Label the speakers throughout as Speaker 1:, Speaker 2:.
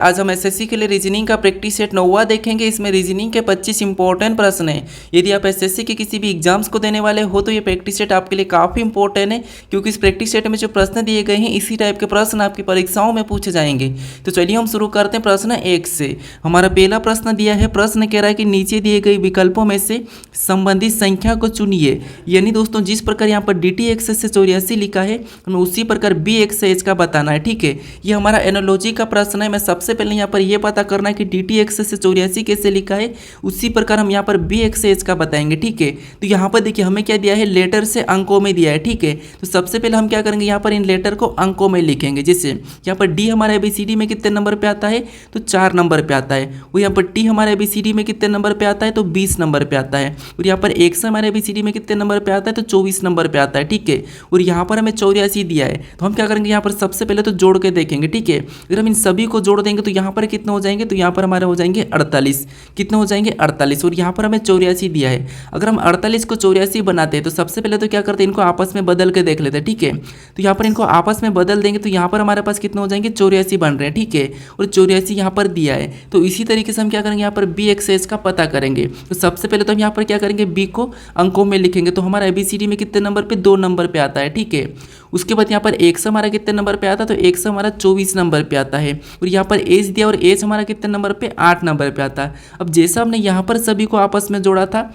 Speaker 1: आज हम एसएससी के लिए रीजनिंग का प्रैक्टिस सेट 9वां देखेंगे। इसमें रीजनिंग के 25 इंपॉर्टेंट प्रश्न हैं। यदि आप एसएससी के किसी भी एग्जाम्स को देने वाले हो तो ये प्रैक्टिस सेट आपके लिए काफ़ी इंपॉर्टेंट है, क्योंकि इस प्रैक्टिस सेट में जो प्रश्न दिए गए हैं इसी टाइप के प्रश्न आपकी परीक्षाओं में पूछे जाएंगे। तो चलिए हम शुरू करते हैं प्रश्न 1 से। हमारा पहला प्रश्न दिया है, प्रश्न कह रहा है कि नीचे दिए गए विकल्पों में से संबंधित संख्या को चुनिए। यानी दोस्तों जिस प्रकार यहाँ पर DTX से 84 लिखा है, हमें उसी प्रकार BX का बताना है। ठीक है, ये हमारा एनालॉजी का प्रश्न है। मैं सबसे पहले यहाँ पर यह पता करना है कि DTX से 84 कैसे लिखा है, उसी प्रकार हम यहाँ पर BX का बताएंगे। ठीक है, तो यहाँ पर देखिए हमें क्या दिया है, लेटर से अंकों में दिया है। ठीक है, तो सबसे पहले हम क्या करेंगे, यहाँ पर इन लेटर को अंकों में लिखेंगे। जैसे यहाँ पर D हमारे ABCD में कितने नंबर पे आता है, तो 4 नंबर पे आता है। और यहाँ पर T हमारे ABCD में कितने नंबर पे आता है, तो 20 नंबर पे आता है। और यहाँ पर X हमारे ABCD में कितने नंबर पे आता है, तो 24 नंबर पे आता है। ठीक है, और यहाँ पर हमें 84 दिया है, तो हम क्या करेंगे, यहाँ पर सबसे पहले तो जोड़ के देखेंगे। ठीक है, अगर हम इन सभी को जोड़ देंगे तो यहाँ पर कितने हो जाएंगे, तो यहाँ पर हमारे हो जाएंगे 48। कितने हो जाएंगे, 48। और यहाँ पर हमें 84 दिया है। अगर हम 48 को 84 बनाते हैं तो सबसे पहले तो क्या करते हैं, इनको आपस में बदल के देख लेते हैं। ठीक है, तो यहाँ पर इनको आपस में बदल देंगे तो यहाँ पर हमारे पास कितने हो जाएंगे, 84 बन रहे हैं। ठीक है, और 84 यहाँ पर दिया है। तो इसी तरीके से हम क्या करेंगे, यहाँ पर BX का पता करेंगे। तो सबसे पहले तो हम यहाँ पर क्या करेंगे, B को अंकों में लिखेंगे। तो हमारा ABCD में कितने नंबर पे, 2 नंबर पे आता है। ठीक है, उसके बाद यहाँ पर X हमारा कितने नंबर पे आता है, तो X हमारा 24 नंबर पे आता है। और यहाँ पर H दिया और H हमारा कितने नंबर पे, 8 नंबर पे आता है। अब जैसा हमने यहाँ पर सभी को आपस में जोड़ा था,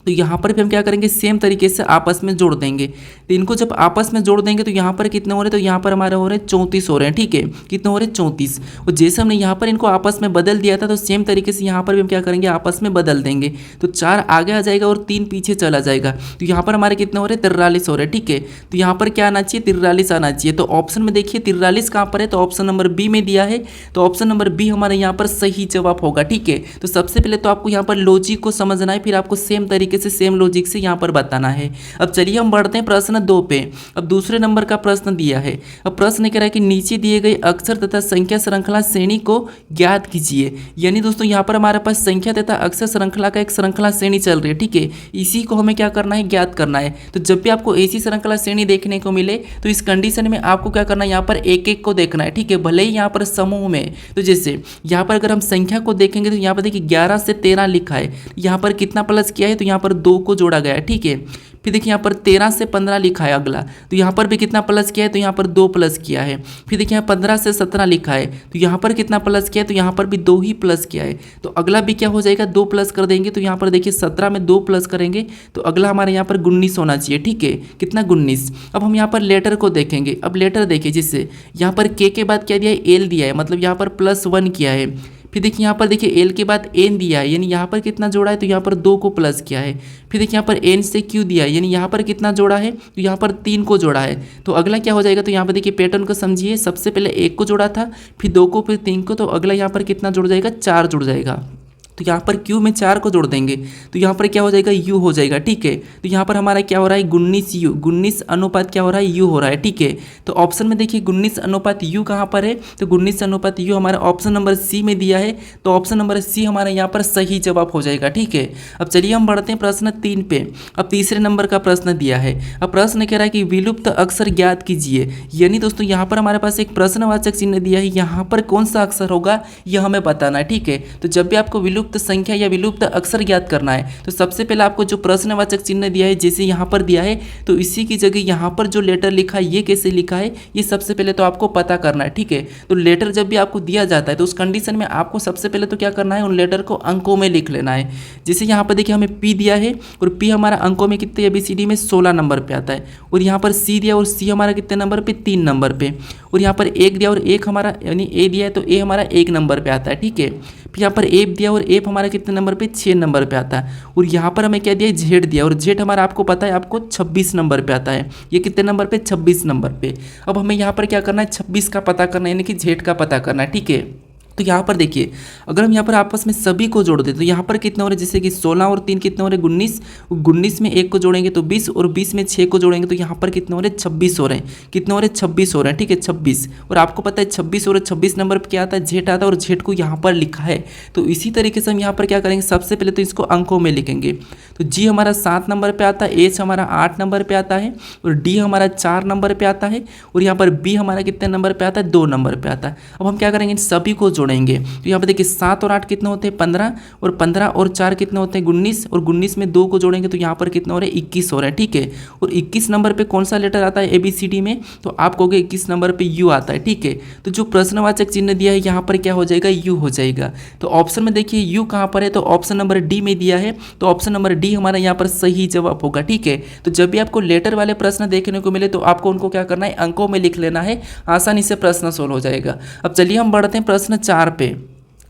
Speaker 1: तो यहाँ पर भी हम क्या करेंगे, सेम तरीके से आपस में जोड़ देंगे। तो इनको जब आपस में जोड़ देंगे तो यहाँ पर कितने हो रहे हैं, तो यहाँ पर हमारे हो रहे हैं 34 हो रहे हैं। ठीक है, कितने हो रहे हैं, 34। और जैसे हमने यहाँ पर इनको आपस में बदल दिया था, तो सेम तरीके से यहाँ पर भी हम क्या करेंगे, आपस में बदल देंगे। तो 4 आगे आ जाएगा और 3 पीछे चला जाएगा। तो यहाँ पर हमारे कितने हो रहे हैं, 43 हो रहे हैं। ठीक है, तो यहाँ पर क्या आना चाहिए, 43 आना चाहिए। तो ऑप्शन में देखिए 43 कहाँ पर है, तो ऑप्शन नंबर B में दिया है। तो ऑप्शन नंबर B हमारे यहाँ पर सही जवाब होगा। ठीक है, तो सबसे पहले तो आपको यहाँ पर लॉजिक को समझना है, फिर आपको सेम तरीके से सेम लॉजिक से यहाँ पर बताना है। अब चलिए हम बढ़ते हैं प्रश्न 2 पे। अब दूसरे नंबर का प्रश्न दिया है। अब प्रश्न कह रहा है कि नीचे दिए गए अक्षर तथा संख्या श्रृंखला श्रेणी को ज्ञात कीजिए। यानी दोस्तों यहाँ पर हमारे पास संख्या तथा अक्षर श्रृंखला का एक श्रृंखला श्रेणी चल रही है। ठीक है, इसी को हमें क्या करना है, ज्ञात करना है। तो जब भी आपको ऐसी श्रृंखला श्रेणी देखने को मिले तो इस कंडीशन में आपको क्या करना है, यहाँ पर एक एक को देखना है। ठीक है, भले ही यहाँ पर समूह में। तो जैसे यहाँ पर अगर हम संख्या को देखेंगे तो यहाँ पर देखिए 11 से 13 लिखा है, यहाँ पर कितना प्लस किया है, तो यहाँ पर 2 को जोड़ा गया है। ठीक है, फिर देखिए यहाँ पर 13 से 15 लिखा है अगला, तो यहाँ पर भी कितना प्लस किया है, तो यहाँ पर 2 प्लस किया है। फिर देखिए यहाँ 15 से 17 लिखा है, तो यहाँ पर कितना प्लस किया है, तो यहाँ पर भी 2 ही प्लस किया है। तो अगला भी क्या हो जाएगा, 2 प्लस कर देंगे। तो यहाँ पर देखिए 17 में 2 प्लस करेंगे तो अगला हमारे यहाँ पर 19 होना चाहिए। ठीक है, कितना, 19। अब हम यहाँ पर लेटर को देखेंगे। अब लेटर देखिए, जिससे यहाँ पर K के बाद क्या दिया है, L दिया है, मतलब यहाँ पर +1 किया है। फिर देखिए यहाँ पर देखिए L के बाद N दिया है, यानी यहाँ पर कितना जोड़ा है, तो यहाँ पर 2 को प्लस किया है। फिर देखिए यहाँ पर N से Q दिया है, यानी यहाँ पर कितना जोड़ा है, तो यहाँ पर 3 को जोड़ा है। तो अगला क्या हो जाएगा, तो यहाँ पर देखिए पैटर्न को समझिए। सबसे पहले 1 को जोड़ा था, फिर 2 को, फिर 3 को, तो अगला यहाँ पर कितना जुड़ जाएगा, 4 जुड़ जाएगा। तो यहाँ पर Q में 4 को जोड़ देंगे तो यहाँ पर क्या हो जाएगा, U हो जाएगा। ठीक है, तो यहाँ पर हमारा क्या हो रहा है, 19U, 19 अनुपात क्या हो रहा है, U हो रहा है। ठीक है, तो ऑप्शन में देखिए 19 अनुपात U कहाँ पर है, तो 19 अनुपात U हमारा ऑप्शन नंबर C में दिया है। तो ऑप्शन नंबर C हमारा यहाँ पर सही जवाब हो जाएगा। ठीक है, अब चलिए हम बढ़ते हैं प्रश्न 3 पे। अब तीसरे नंबर का प्रश्न दिया है। अब प्रश्न कह रहा है कि विलुप्त अक्षर ज्ञात कीजिए। यानी दोस्तों यहाँ पर हमारे पास एक प्रश्नवाचक चिन्ह दिया है, यहाँ पर कौन सा अक्षर होगा यह हमें बताना है। ठीक है, तो जब भी आपको विलुप्त संख्या या विलुप्त अक्षर ज्ञात करना है तो सबसे पहले आपको जो प्रश्नवाचक चिन्ह दिया है, जैसे यहाँ पर दिया है, तो इसी की जगह यहाँ पर जो लेटर लिखा है ये कैसे लिखा है, ये सबसे पहले तो आपको पता करना है। ठीक है, तो लेटर जब भी आपको दिया जाता है तो उस कंडीशन में आपको सबसे पहले तो क्या करना है, उन लेटर को अंकों में लिख लेना है। जैसे यहाँ पर देखिए हमें P दिया है और P हमारा अंकों में कितने, ABCD में 16 नंबर पे आता है। और यहाँ पर C दिया और C हमारा कितने नंबर पे, 3 नंबर पे। और यहाँ पर 1 दिया और 1 हमारा, यानी A दिया है तो A हमारा 1 नंबर पे आता है। ठीक है, फिर यहाँ पर F दिया और F हमारा कितने नंबर पे, 6 नंबर पे आता है। और यहाँ पर हमें क्या दिया है, Z दिया और Z हमारा आपको पता है आपको 26 नंबर पे आता है। ये कितने नंबर पे, 26 नंबर पे। अब हमें यहाँ पर क्या करना है, 26 का पता करना है, यानी कि Z का पता करना है। ठीक है, तो यहाँ पर देखिए अगर हम यहाँ पर आपस में सभी को जोड़ दें तो यहाँ पर कितने हो रहे, जैसे कि 16 और 3 कितने हो रहे, 19, 19 में 1 को जोड़ेंगे तो 20 और 20 में 6 को जोड़ेंगे तो यहाँ पर कितने हो रहे, 26 हो रहे हैं। कितने हो रहे, 26 हो रहे हैं। ठीक है, 26। और आपको पता है 26 और 26 नंबर पर क्या आता है, Z आता है, और Z को यहाँ पर लिखा है। तो इसी तरीके से हम यहाँ पर क्या करेंगे, सबसे पहले तो इसको अंकों में लिखेंगे। तो G हमारा 7 नंबर पर आता है, H हमारा 8 नंबर पर आता है, और D हमारा 4 नंबर पर आता है, और यहाँ पर B हमारा कितने नंबर पर आता है, 2 नंबर पर आता है। अब हम क्या करेंगे, इन सभी को जोड़ेंगे तो यहाँ पर देखिए 7 और 8 कितने होते हैं 15, और 15 और 4 कितने होते हैं 19, और 19 में 2 को जोड़ेंगे तो यहाँ पर कितना हो रहा है 21 हो रहा है, ठीक है। और 21 नंबर पे कौन सा लेटर आता है ABCD में, तो आप कहोगे 21 नंबर पे U आता है, ठीक है। तो जो प्रश्नवाचक चिन्ह दिया है यहाँ पर क्या हो जाएगा U हो जाएगा। तो ऑप्शन में देखिए U कहाँ पर है, तो ऑप्शन नंबर D में दिया है, तो ऑप्शन नंबर D हमारा यहाँ पर सही जवाब होगा, ठीक है। तो जब भी आपको लेटर वाले प्रश्न देखने को मिले तो आपको उनको क्या करना है, अंकों में लिख लेना है, आसानी से प्रश्न सोल्व हो जाएगा। अब चलिए हम बढ़ते हैं प्रश्न 4 पे।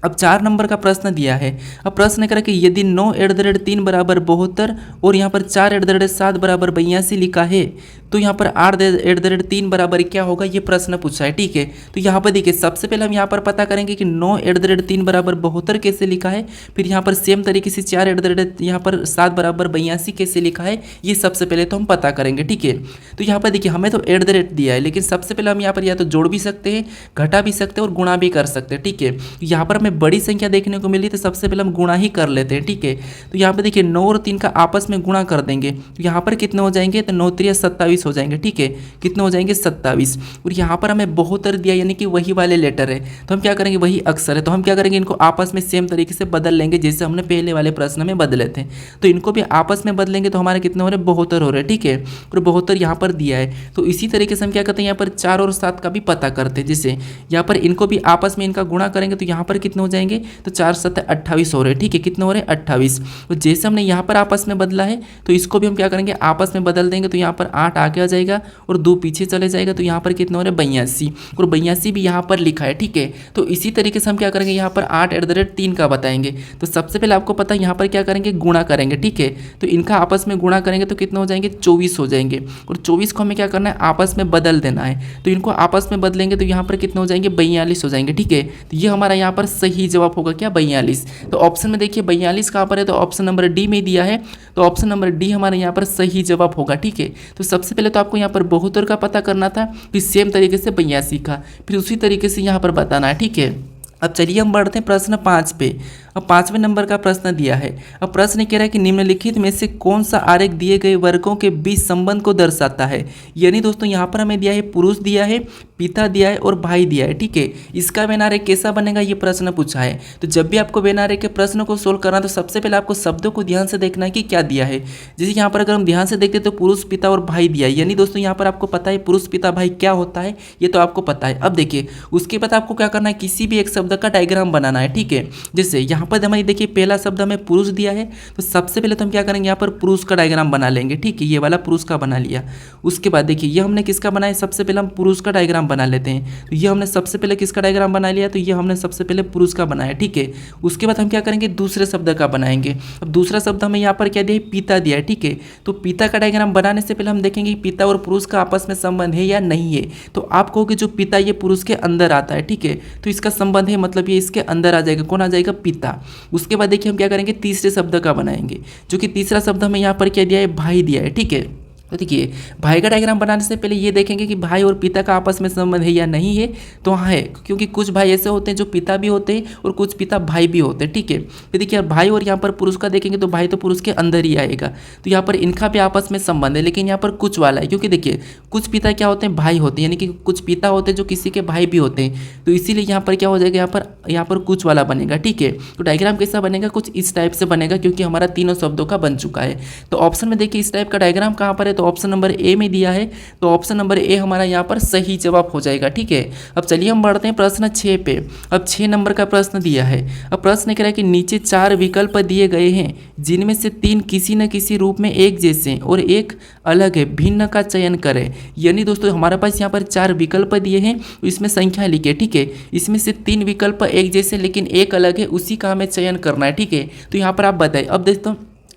Speaker 1: अब 4 नंबर का प्रश्न दिया है। अब प्रश्न करें कि यदि 9 @ 3 बराबर 72 और यहाँ पर 4 @ 7 बराबर 82 लिखा है तो यहाँ पर 8 @ 3 बराबर क्या होगा, ये प्रश्न पूछा है, ठीक है। तो यहाँ पर देखिए सबसे पहले हम यहाँ पर पता करेंगे कि 9 @ 3 बराबर 72 कैसे लिखा है, फिर यहाँ पर सेम तरीके से 4 @ यहाँ पर 7 बराबर 82 कैसे लिखा है, ये सबसे पहले तो हम पता करेंगे, ठीक है। तो यहाँ पर देखिए हमें तो @ दिया है, लेकिन सबसे पहले हम यहाँ पर या तो जोड़ भी सकते हैं, घटा भी सकते हैं और गुणा भी कर सकते हैं, ठीक है। यहाँ पर हमें बड़ी संख्या देखने को मिली तो सबसे पहले हम गुणा ही कर लेते हैं, ठीक है। तो यहाँ पर देखिए 9 और 3 का आपस में गुणा कर देंगे तो यहाँ पर कितने हो जाएंगे, तो 9 × 3 = 27 हो जाएंगे, ठीक है। कितने हो जाएंगे 27, और यहाँ पर हमें 72 दिया यानी कि वही वाले लेटर है, तो हम क्या करेंगे वही अक्षर है, तो हम क्या करेंगे इनको आपस में सेम तरीके से बदल लेंगे जैसे हमने पहले वाले प्रश्न में बदले थे। तो इनको भी आपस में बदलेंगे तो हमारे कितने हो रहे 72 हो रहे हैं, ठीक है। और 72 यहाँ पर दिया है, तो इसी तरीके से हम क्या करते हैं यहाँ पर 4 और 7 का भी पता करते हैं, जैसे यहाँ पर इनको भी आपस में इनका गुणा करेंगे तो यहाँ पर कितने हो जाएंगे, तो 4 × 7 = 28 हो रहे हैं, ठीक है। कितने हो रहे हैं 28। तो जैसे हमने यहाँ पर आपस में बदला है तो इसको भी हम क्या करेंगे आपस में बदल देंगे, तो यहाँ पर 8 आगे आ जाएगा और 2 पीछे चले जाएगा, तो यहाँ पर कितने हो रहे 82, और 82 भी यहाँ पर लिखा है, ठीक है। तो इसी तरीके से हम क्या करेंगे यहाँ पर 8 @ 3 का बताएंगे, तो सबसे पहले आपको पता है यहाँ पर क्या करेंगे गुणा करेंगे, ठीक है। तो इनका आपस में गुणा करेंगे तो कितने हो जाएंगे 24 हो जाएंगे, और 24 को हमें क्या करना है आपस में बदल देना है, तो इनको आपस में बदलेंगे तो यहाँ पर कितने हो जाएंगे 42 हो जाएंगे, ठीक है। तो ये हमारा यहाँ पर सही जवाब होगा क्या 42। तो ऑप्शन में देखिए 42 कहाँ पर है, तो ऑप्शन नंबर D में दिया है, तो ऑप्शन नंबर D हमारे यहाँ पर सही जवाब होगा, ठीक है। तो सबसे पहले तो आपको यहाँ पर 72 का पता करना था, फिर सेम तरीके से 82 का, फिर उसी तरीके से यहाँ पर बताना है, ठीक है। अब चलिए हम बढ़ते हैं प्रश्न 5 पे। अब 5वें नंबर का प्रश्न दिया है। अब प्रश्न कह रहा है कि निम्नलिखित में से कौन सा आरेख दिए गए वर्गों के बीच संबंध को दर्शाता है। यानी दोस्तों यहाँ पर हमें दिया है पुरुष दिया है, पिता दिया है और भाई दिया है, ठीक है। इसका वेन आरेख कैसा बनेगा ये प्रश्न पूछा है। तो जब भी आपको वेन आरेख के प्रश्न को सोल्व करना तो सबसे पहले आपको शब्दों को ध्यान से देखना है कि क्या दिया है। जैसे यहाँ पर अगर हम ध्यान से देखते तो पुरुष पिता और भाई दिया है, यानी दोस्तों यहाँ पर आपको पता है पुरुष पिता भाई क्या होता है, ये तो आपको पता है। अब देखिए उसके बाद आपको क्या करना है किसी भी एक शब्द का डायग्राम बनाना है, ठीक है। जैसे यहाँ पर हमारी देखिए पहला शब्द हमें पुरुष दिया है, तो सबसे पहले तो हम क्या करेंगे यहाँ पर पुरुष का डायग्राम बना लेंगे, ठीक है। ये वाला पुरुष का बना लिया। उसके बाद देखिए ये हमने किसका बनाया, सबसे पहले हम पुरुष का डायग्राम बना लेते हैं। तो ये हमने सबसे पहले किसका डायग्राम बना लिया, तो ये हमने सबसे पहले पुरुष का बनाया, ठीक है। उसके बाद हम क्या करेंगे दूसरे शब्द का बनाएंगे। अब दूसरा शब्द हमें यहाँ पर क्या दिया है पिता दिया है, ठीक है। तो पिता का डायग्राम बनाने से पहले हम देखेंगे पिता और पुरुष का आपस में संबंध है या नहीं है। तो आप कहोगे जो पिता ये पुरुष के अंदर आता है, ठीक है। तो इसका संबंध है, मतलब ये इसके अंदर आ जाएगा, कौन आ जाएगा पिता। उसके बाद देखिए हम क्या करेंगे तीसरे शब्द का बनाएंगे, जो कि तीसरा शब्द हमें यहाँ पर क्या दिया है भाई दिया है, ठीक है। तो देखिए भाई का डायग्राम बनाने से पहले ये देखेंगे कि भाई और पिता का आपस में संबंध है या नहीं है। तो हाँ है, क्योंकि कुछ भाई ऐसे होते हैं जो पिता भी होते हैं और कुछ पिता भाई भी होते हैं, ठीक है। फिर देखिए भाई और यहाँ पर पुरुष का देखेंगे तो भाई तो पुरुष के अंदर ही आएगा, तो यहाँ पर इनका भी आपस में संबंध है, लेकिन यहाँ पर कुछ वाला है, क्योंकि देखिए कुछ पिता क्या होते हैं भाई होते हैं, यानी कि कुछ पिता होते हैं जो किसी के भाई भी होते हैं। तो इसीलिए यहाँ पर क्या हो जाएगा, यहाँ पर कुछ वाला बनेगा, ठीक है। तो डायग्राम कैसा बनेगा, कुछ इस टाइप से बनेगा, क्योंकि हमारा तीनों शब्दों का बन चुका है। तो ऑप्शन में देखिए इस टाइप का डायग्राम कहाँ पर है, तो ऑप्शन नंबर ए में दिया है, तो ऑप्शन नंबर ए हमारा यहाँ पर सही जवाब हो जाएगा, ठीक है। अब चलिए हम बढ़ते हैं प्रश्न 6 पे। अब 6 नंबर का प्रश्न दिया है। अब प्रश्न कह रहा है कि नीचे 4 विकल्प दिए गए हैं जिनमें से 3 किसी न किसी रूप में एक जैसे और एक अलग है, भिन्न का चयन करें। यानी दोस्तों हमारे पास यहाँ पर 4 विकल्प दिए हैं, इसमें संख्या लिखिए, ठीक है। इसमें से 3 विकल्प एक जैसे लेकिन एक अलग है, उसी का हमें चयन करना है, ठीक है। तो यहाँ पर आप बताइए। अब दोस्तों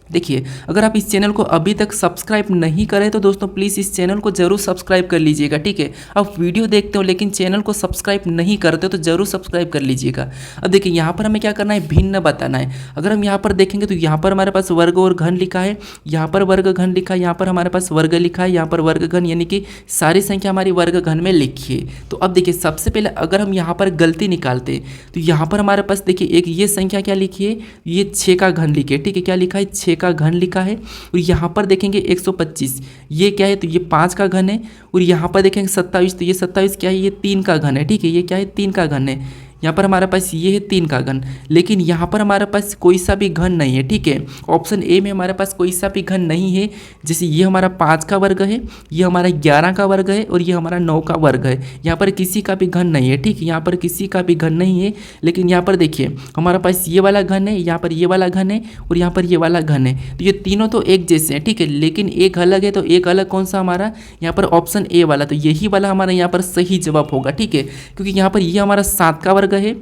Speaker 1: देखिए अगर आप इस चैनल को अभी तक सब्सक्राइब नहीं करें तो दोस्तों प्लीज़ इस चैनल को जरूर सब्सक्राइब कर लीजिएगा, ठीक है। आप वीडियो देखते हो लेकिन चैनल को सब्सक्राइब नहीं करते तो जरूर सब्सक्राइब कर लीजिएगा। अब देखिए यहाँ पर हमें क्या करना है, भिन्न बताना है। अगर हम यहाँ पर देखेंगे तो यहाँ पर हमारे पास वर्ग और घन लिखा है, यहाँ पर वर्ग घन लिखा है, यहाँ पर हमारे पास वर्ग लिखा है, यहाँ पर वर्ग घन, यानी कि सारी संख्या हमारी वर्ग घन में लिखी है। तो अब देखिए सबसे पहले अगर हम यहाँ पर गलती निकालते तो यहाँ पर हमारे पास देखिए एक ये संख्या क्या लिखी है, ये 6 का घन लिखी है, ठीक है। क्या लिखा है, 6 का घन लिखा है। और यहाँ पर देखेंगे 125, ये क्या है, तो ये 5 का घन है। और यहाँ पर देखेंगे 27, तो ये 27 क्या है, ये 3 का घन है, ठीक है। ये क्या है, 3 का घन है। यहाँ पर हमारे पास ये है 3 का घन, लेकिन यहाँ पर हमारे पास कोई सा भी घन नहीं है, ठीक है। ऑप्शन ए में हमारे पास कोई सा भी घन नहीं है। जैसे ये हमारा 5 का वर्ग है, ये हमारा 11 का वर्ग है और ये हमारा 9 का वर्ग है। यहाँ पर किसी का भी घन नहीं है, ठीक है, यहाँ पर किसी का भी घन नहीं है। लेकिन यहाँ पर देखिए हमारे पास ये वाला घन है, यहाँ पर ये वाला घन है और यहाँ पर ये वाला घन है। तो ये तीनों तो एक जैसे हैं, ठीक है, लेकिन एक अलग है। तो एक अलग कौन सा हमारा, यहाँ पर ऑप्शन ए वाला, तो यही वाला हमारा यहाँ पर सही जवाब होगा, ठीक है। क्योंकि यहाँ पर ये हमारा 7 का वर्ग है,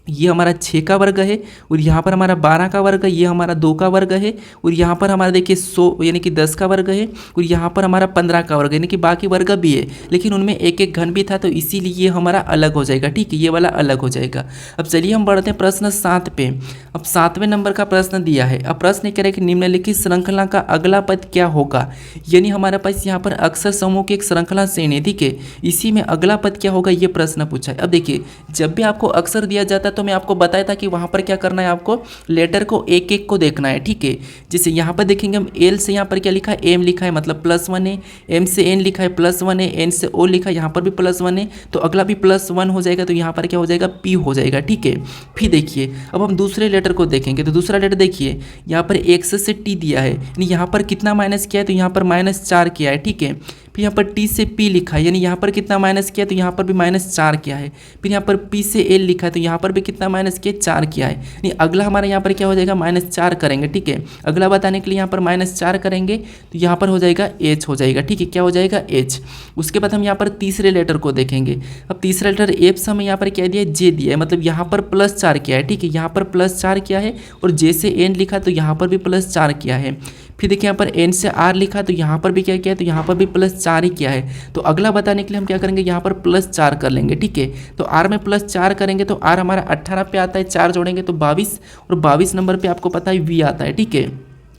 Speaker 1: ये हमारा 6 का वर्ग है और यहाँ पर हमारा 12 का वर्ग है, ये हमारा 2 का वर्ग है और यहाँ पर हमारा देखिए 100 यानी कि 10 का वर्ग है और यहाँ पर हमारा 15 का वर्ग है, यानी कि बाकी वर्ग भी है, लेकिन उनमें एक एक घन भी था, तो इसीलिए ये हमारा अलग हो जाएगा, ठीक है, ये वाला अलग हो जाएगा। अब चलिए हम बढ़ते हैं प्रश्न 7 पे। अब 7वें नंबर का प्रश्न दिया है। अब प्रश्न कह रहा है कि निम्नलिखित श्रृंखला का अगला पद क्या होगा। यानी हमारे पास यहाँ पर अक्षर समूह की एक श्रृंखला श्रेणी, ठीक है, इसी में अगला पद क्या होगा ये प्रश्न पूछा है। अब देखिए जब भी आपको अक्षर दिया जाता है तो मैं आपको बताया था कि वहाँ पर क्या करना है, आपको लेटर को एक एक को देखना है, ठीक है। जैसे यहाँ पर देखेंगे हम एल से यहाँ पर क्या लिखा है, एम लिखा है, मतलब +1 है। एम से एन लिखा है, +1 है। एन से ओ लिखा है, यहाँ पर भी +1 है, तो अगला भी +1 हो जाएगा, तो यहाँ पर क्या हो जाएगा, पी हो जाएगा, ठीक है। फिर देखिए अब हम दूसरे लेटर को देखेंगे, तो दूसरा लेटर देखिए यहाँ पर एक्स से टी दिया है, यानी यहाँ पर कितना माइनस किया है, तो यहाँ पर -4 किया है, ठीक है। फिर यहाँ पर टी से पी लिखा है, यानी यहाँ पर कितना माइनस किया, तो यहाँ पर भी -4 किया है। फिर यहाँ पर पी से एल लिखा है, तो यहाँ पर भी कितना माइनस किया, 4 किया है। यानी अगला हमारा यहाँ पर क्या हो जाएगा, -4 करेंगे, ठीक है। अगला बताने के लिए यहाँ पर -4 करेंगे, तो यहाँ पर हो जाएगा एच हो जाएगा, ठीक है, क्या हो जाएगा, एच। उसके बाद हम यहाँ पर तीसरे लेटर को देखेंगे। अब तीसरा लेटर एफ से हमें यहाँ पर क्या दिया है, जे दिया है, मतलब यहाँ पर +4 किया है, ठीक है, यहाँ पर +4 किया है और जे से एन लिखा तो यहाँ पर भी +4 किया है। फिर देखिए यहाँ पर एन से आर लिखा तो यहाँ पर भी क्या किया है, तो यहाँ पर भी +4 ही किया है। तो अगला बताने के लिए हम क्या करेंगे, यहाँ पर +4 कर लेंगे, ठीक है। तो आर में +4 करेंगे तो आर हमारा 18 पे आता है, 4 जोड़ेंगे तो 22 और 22 नंबर पे आपको पता है वी आता है, ठीक है।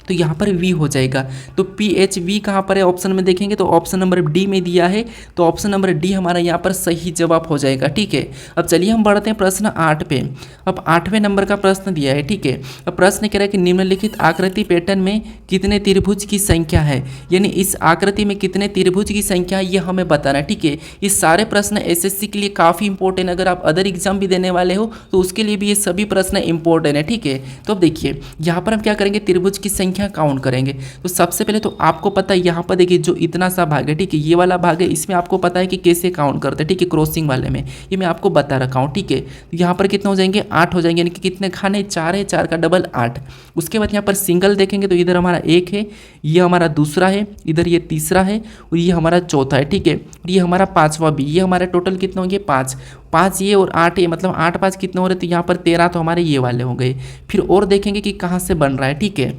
Speaker 1: तो यहाँ पर वी हो जाएगा। तो पी एच वी कहाँ पर है, ऑप्शन में देखेंगे तो ऑप्शन नंबर डी में दिया है, तो ऑप्शन नंबर डी हमारा यहाँ पर सही जवाब हो जाएगा, ठीक है। अब चलिए हम बढ़ते हैं प्रश्न 8 पे। अब 8वें नंबर का प्रश्न दिया है, ठीक है। अब प्रश्न कह रहा है कि निम्नलिखित आकृति पैटर्न में कितने त्रिभुज की संख्या है, यानी इस आकृति में कितने त्रिभुज की संख्या है ये हमें बताना है, ठीक है। ये सारे प्रश्न एसएससी के लिए काफ़ी इंपॉर्टेंट, अगर आप अदर एग्जाम भी देने वाले हो तो उसके लिए भी ये सभी प्रश्न इंपॉर्टेंट है, ठीक है। तो अब देखिए यहाँ पर हम क्या करेंगे, त्रिभुज की संख्या काउंट करेंगे। तो सबसे पहले तो आपको पता है यहाँ पर देखिए जो इतना सा भाग है, ठीक है, ये वाला भाग है, इसमें आपको पता है कि कैसे काउंट करते हैं, ठीक है, क्रॉसिंग वाले में ये मैं आपको बता रखा हूँ, ठीक है। तो यहाँ पर कितना हो जाएंगे, 8 हो जाएंगे, यानी कि कितने खाने, 4 है, 4 का डबल 8। उसके बाद यहाँ पर सिंगल देखेंगे तो इधर हमारा 1 है, ये हमारा दूसरा है, इधर ये तीसरा है और ये हमारा चौथा है, ठीक है। ये हमारा 5वां भी, ये हमारा टोटल कितना हो गया, 5 ये और 8 ये, मतलब 8 5 कितने हो रहे, तो यहाँ पर 13 तो हमारे ये वाले हो गए। फिर और देखेंगे कि कहाँ से बन रहा है, ठीक है।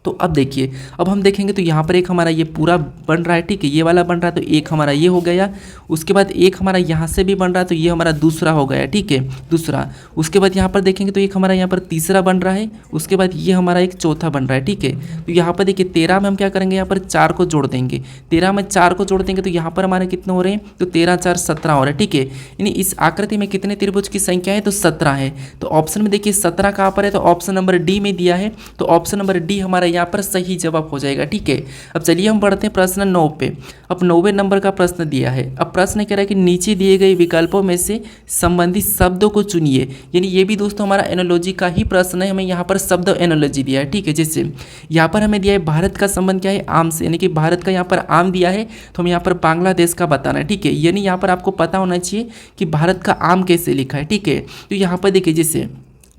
Speaker 1: तो अब देखिए अब हम देखेंगे तो यहाँ पर एक हमारा ये पूरा बन रहा है, ठीक है, ये वाला बन रहा है, तो एक हमारा ये हो गया। उसके बाद एक हमारा यहाँ से भी बन रहा है, तो ये हमारा दूसरा हो गया, ठीक है, दूसरा। उसके बाद यहाँ पर देखेंगे तो एक हमारा यहाँ पर तीसरा बन रहा है, उसके बाद ये हमारा एक चौथा बन रहा है, ठीक है। तो यहाँ पर देखिए 13 में हम क्या करेंगे, यहाँ पर 4 को जोड़ देंगे, 13 में 4 को जोड़ देंगे तो यहाँ पर हमारे कितने हो रहे हैं, तो 13 4 17 हो रहे हैं, ठीक है। यानी इस आकृति में कितने त्रिभुज की संख्या है, तो 17 है। तो ऑप्शन में देखिए 17 कहाँ पर है, तो ऑप्शन नंबर डी में दिया है, तो ऑप्शन नंबर डी हमारा यहाँ पर सही जवाब हो जाएगा, ठीक है। अब चलिए हम बढ़ते हैं प्रश्न 9 पे। अब 9वें नंबर का प्रश्न दिया है। अब प्रश्न कह रहा है कि नीचे दिए गए विकल्पों में से संबंधित शब्दों को चुनिए, यानी ये भी दोस्तों हमारा एनोलॉजी का ही प्रश्न है, हमें यहाँ पर शब्द एनोलॉजी दिया है, ठीक है। जैसे यहाँ पर हमें दिया है भारत का संबंध क्या है, आम से, यानी कि भारत का यहाँ पर आम दिया है, तो हमें यहाँ पर बांग्लादेश का बताना है, ठीक है। यानी यहाँ पर आपको पता होना चाहिए कि भारत का आम कैसे लिखा है, ठीक है। तो यहाँ पर देखिए जैसे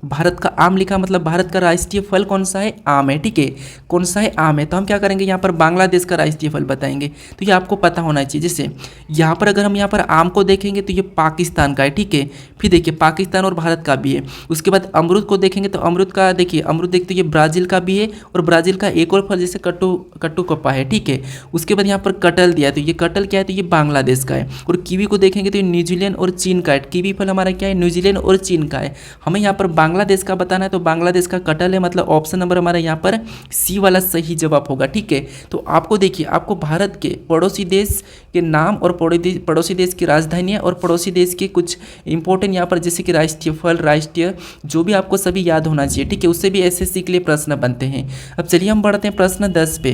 Speaker 1: भारत का आम लिखा, मतलब भारत का राष्ट्रीय फल कौन सा है, आम है, ठीक है, कौन सा है, आम है। तो हम क्या करेंगे, यहाँ पर बांग्लादेश का राष्ट्रीय फल बताएंगे, तो ये आपको पता होना चाहिए। जैसे यहाँ पर अगर हम यहाँ पर आम को देखेंगे तो ये पाकिस्तान का है, ठीक है। फिर देखिए पाकिस्तान और भारत का भी है। उसके बाद अमरूद को देखेंगे तो अमरूद का देखिए, अमरूद देखते ये ब्राज़ील का भी है और ब्राज़ील का एक और फल जैसे कट्टू कप्पा है, ठीक है। उसके बाद यहाँ पर कटल दिया है, तो ये कटल क्या है, तो ये बांग्लादेश का है। और कीवी को देखेंगे तो ये न्यूजीलैंड और चीन का है, कीवी फल हमारा क्या है, न्यूजीलैंड और चीन का है। हमें यहाँ पर बांग्लादेश का बताना है, तो बांग्लादेश का कटल है, मतलब ऑप्शन नंबर हमारा यहाँ पर सी वाला सही जवाब होगा, ठीक है। तो आपको देखिए आपको भारत के पड़ोसी देश के नाम और पड़ोसी देश की राजधानियाँ और पड़ोसी देश के कुछ इंपॉर्टेंट यहाँ पर जैसे कि राष्ट्रीय फल, राष्ट्रीय जो भी आपको सभी याद होना चाहिए, ठीक है। उससे भी एसएससी के लिए प्रश्न बनते हैं। अब चलिए हम बढ़ते हैं प्रश्न 10 पे।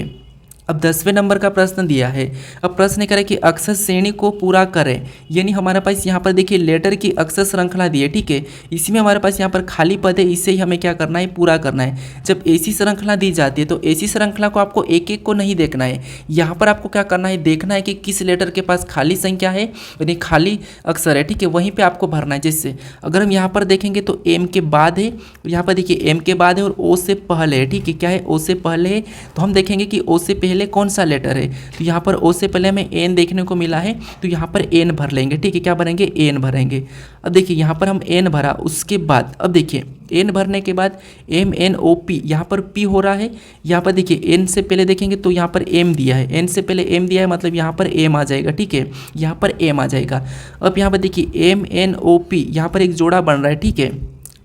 Speaker 1: अब 10वें नंबर का प्रश्न दिया है। अब प्रश्न करें कि अक्षर श्रेणी को पूरा करें, यानी हमारे पास यहाँ पर देखिए लेटर की अक्षर श्रृंखला दी है, ठीक है। इसमें हमारे पास यहाँ पर खाली पद है, इससे ही हमें क्या करना है, पूरा करना है। जब ऐसी श्रृंखला दी जाती है तो ऐसी श्रृंखला को आपको एक एक को नहीं देखना है, यहाँ पर आपको क्या करना है, देखना है कि किस लेटर के पास खाली संख्या है यानी खाली अक्षर है, ठीक है, वहीं पर आपको भरना है। जैसे अगर हम यहाँ पर देखेंगे तो एम के बाद है, यहाँ पर देखिए एम के बाद है और ओ से पहले है, ठीक है। क्या है, ओ से पहले है, तो हम देखेंगे कि ओ से पहले कौन सा लेटर है, तो यहाँ पर ओ से पहले हमें एन देखने को मिला है, तो यहाँ पर एन भर लेंगे, ठीक है। क्या भरेंगे, एन भरेंगे। अब देखिए यहाँ पर हम एन भरा, उसके बाद अब देखिए एन भरने के बाद एम एन ओ पी, यहाँ पर पी हो रहा है। यहाँ पर देखिए एन से पहले देखेंगे तो यहाँ पर एम दिया है, एन से पहले एम दिया है, मतलब यहाँ पर एम आ जाएगा, ठीक है, यहाँ पर एम आ जाएगा। अब यहाँ पर देखिए एम एन ओ पी, यहाँ पर एक जोड़ा बन रहा है, ठीक है,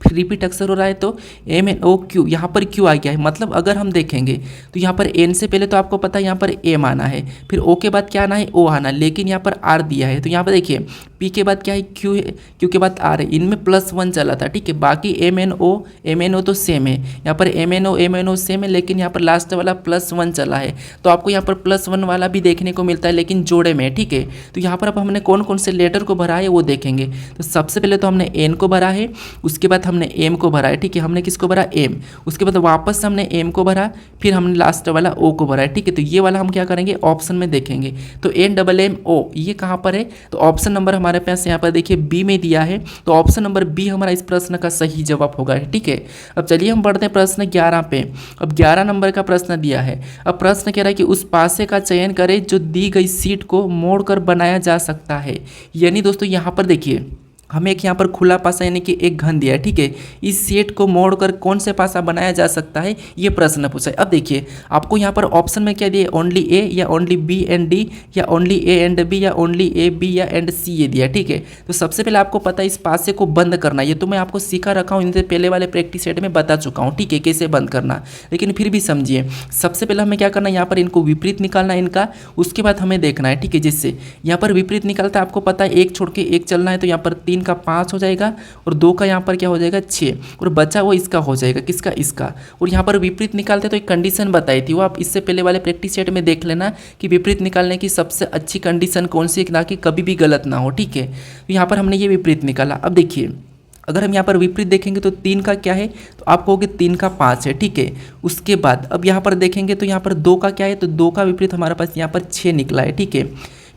Speaker 1: फिर रिपीट अक्सर हो रहा है तो एम एन ओ क्यू, यहाँ पर क्यू आ गया है। मतलब अगर हम देखेंगे तो यहाँ पर एन से पहले तो आपको पता है यहाँ पर एम आना है, फिर ओ के बाद क्या आना है, ओ आना, लेकिन यहाँ पर आर दिया है, तो यहाँ पर देखिए पी के बाद क्या है, क्यू है, क्यू के बाद आर है, इनमें +1 चला था, ठीक है। बाकी एम एन ओ तो सेम है, यहाँ पर एम एन ओ सेम है, लेकिन यहाँ पर लास्ट वाला +1 चला है, तो आपको यहाँ पर +1 वाला भी देखने को मिलता है, लेकिन जोड़े में, ठीक है। तो यहाँ पर अब हमने कौन कौन से लेटर को भरा है वो देखेंगे। तो सबसे पहले तो हमने एन को भरा है, उसके बाद हमने एम को भरा है, ठीक है, हमने किसको भरा, एम, उसके बाद वापस हमने एम को भरा, फिर हमने लास्ट वाला ओ को भरा है, ठीक है। तो ये वाला हम क्या करेंगे, ऑप्शन में देखेंगे। तो NMMO ये कहाँ पर है, तो ऑप्शन नंबर हमारे पास यहाँ पर देखिए बी में दिया है, तो ऑप्शन नंबर बी हमारा इस प्रश्न का सही जवाब होगा, ठीक है। अब चलिए हम बढ़ते हैं प्रश्न 11 पे। अब 11 नंबर का प्रश्न दिया है। अब प्रश्न कह रहा है कि उस पासे का चयन करें जो दी गई सीट को मोड़कर बनाया जा सकता है। यानी दोस्तों यहाँ पर देखिए हमें एक यहाँ पर खुला पासा यानी कि एक घन दिया है, ठीक है। इस सेट को मोड़कर कौन से पासा बनाया जा सकता है, ये प्रश्न पूछा है। अब देखिए आपको यहाँ पर ऑप्शन में क्या दिया, ओनली ए या ओनली बी एंड डी या ओनली ए एंड बी या ओनली ए बी या एंड सी ये दिया, ठीक है। तो सबसे पहले आपको पता है इस पासे को बंद करना, ये तो मैं आपको सिखा रखा हूँ, इनसे पहले वाले प्रैक्टिस सेट में बता चुका हूँ, ठीक है, कैसे बंद करना, लेकिन फिर भी समझिए। सबसे पहले हमें क्या करना है, यहाँ पर इनको विपरीत निकालना है इनका, उसके बाद हमें देखना है, ठीक है। जिससे यहाँ पर विपरीत निकालता है, आपको पता है एक छोड़ के एक चलना है, तो यहाँ पर 3 का 5 हो जाएगा और 2 का यहाँ पर क्या हो जाएगा 6 और बचा वो इसका हो जाएगा, किसका, इसका। और यहाँ पर विपरीत निकालते तो एक कंडीशन बताई थी, वो आप इससे पहले वाले प्रैक्टिस सेट में देख लेना कि विपरीत निकालने की सबसे अच्छी कंडीशन कौन सी है, ताकि कभी भी गलत ना हो, ठीक है। तो यहाँ पर हमने ये विपरीत निकाला। अब देखिए अगर हम यहाँ पर विपरीत देखेंगे तो 3 का क्या है, तो आप कहोगे 3 का 5 है, ठीक है। उसके बाद अब यहाँ पर देखेंगे तो यहाँ पर 2 का क्या है, तो 2 का विपरीत हमारे पास यहाँ पर 6 निकला है, ठीक है।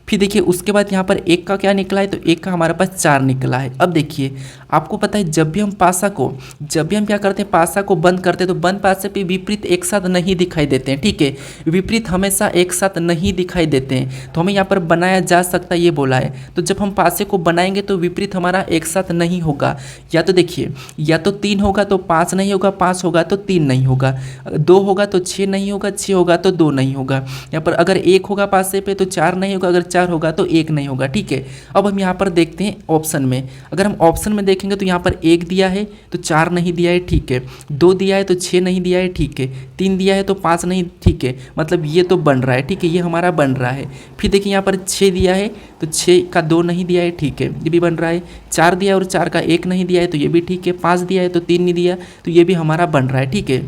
Speaker 1: फिर देखिए उसके बाद यहाँ पर 1 का क्या निकला है, तो 1 का हमारे पास 4 निकला है। अब देखिए आपको पता है जब भी हम क्या करते हैं, पासा को बंद करते हैं तो बंद पासे पे विपरीत एक साथ नहीं दिखाई देते हैं, ठीक है। विपरीत हमेशा एक साथ नहीं दिखाई देते हैं, तो हमें यहाँ पर बनाया जा सकता है ये बोला है। तो जब हम पासे को बनाएंगे तो विपरीत हमारा एक साथ नहीं होगा, या तो देखिए या तो 3 होगा तो 5 नहीं होगा, 5 होगा तो 3 नहीं होगा, 2 होगा तो 6 नहीं होगा, 6 होगा तो 2 नहीं होगा। यहाँ पर अगर 1 होगा पासे पे तो 4 नहीं होगा, अगर 4 होगा तो 1 नहीं होगा, ठीक है। अब हम यहाँ पर देखते हैं ऑप्शन में, अगर हम ऑप्शन में देखेंगे तो यहाँ पर 1 दिया है तो 4 नहीं दिया है, ठीक है। 2 दिया है तो 6 नहीं दिया है, ठीक है। 3 दिया है तो 5 नहीं, ठीक है, मतलब ये तो बन रहा है, ठीक है, ये हमारा बन रहा है। फिर देखिए यहाँ पर 6 दिया है तो 6 का 2 नहीं दिया है, ठीक है, ये भी बन रहा है। 4 दिया और 4 का 1 नहीं दिया है, तो ये भी ठीक है। 5 दिया है तो 3 नहीं दिया, तो ये भी हमारा बन रहा है, ठीक है।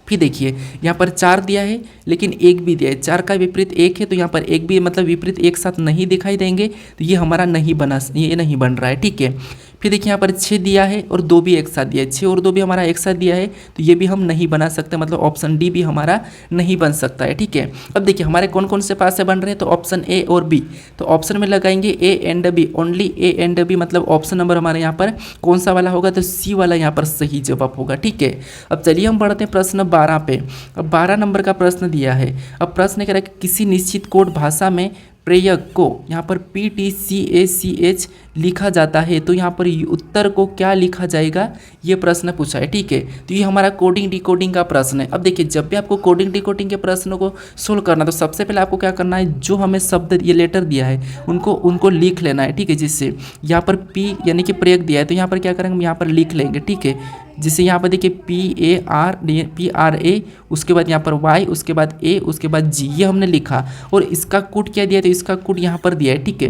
Speaker 1: फिर देखिए यहाँ पर 4 दिया है लेकिन 1 भी दिया है, 4 का विपरीत 1 है, तो यहाँ पर 1 भी मतलब विपरीत एक साथ नहीं दिखाई देंगे, तो ये हमारा नहीं बना, ये नहीं बन रहा है, ठीक है। फिर देखिए यहाँ पर 6 दिया है और 2 भी एक साथ दिया है, 6 और 2 भी हमारा एक साथ दिया है, तो ये भी हम नहीं बना सकते, मतलब ऑप्शन डी भी हमारा नहीं बन सकता है, ठीक है। अब देखिए हमारे कौन कौन से पासे बन रहे हैं, तो ऑप्शन ए और बी, तो ऑप्शन में लगाएंगे A and B, only A and B, मतलब ऑप्शन नंबर हमारे यहाँ पर कौन सा वाला होगा, तो सी वाला यहाँ पर सही जवाब होगा, ठीक है। अब चलिए हम बढ़ते हैं प्रश्न 12 पे। अब 12 नंबर का प्रश्न दिया है। अब प्रश्न कह रहा है कि किसी निश्चित कोड भाषा में प्रयोग को यहाँ पर PTCACH लिखा जाता है, तो यहाँ पर उत्तर को क्या लिखा जाएगा, ये प्रश्न पूछा है, ठीक है। तो ये हमारा कोडिंग डिकोडिंग का प्रश्न है। अब देखिए जब भी आपको कोडिंग डिकोडिंग के प्रश्नों को सोल्व करना, तो सबसे पहले आपको क्या करना है, जो हमें शब्द ये लेटर दिया है उनको लिख लेना है, ठीक है। जिससे यहाँ पर P यानी कि प्रयोग दिया है, तो यहाँ पर क्या करेंगे, हम यहाँ पर लिख लेंगे, ठीक है। जिससे यहाँ पर देखिए PARA, उसके बाद यहाँ पर Y, उसके बाद A, उसके बाद G, ये हमने लिखा। और इसका कोड क्या दिया है, तो इसका कोड यहाँ पर दिया है, ठीक है।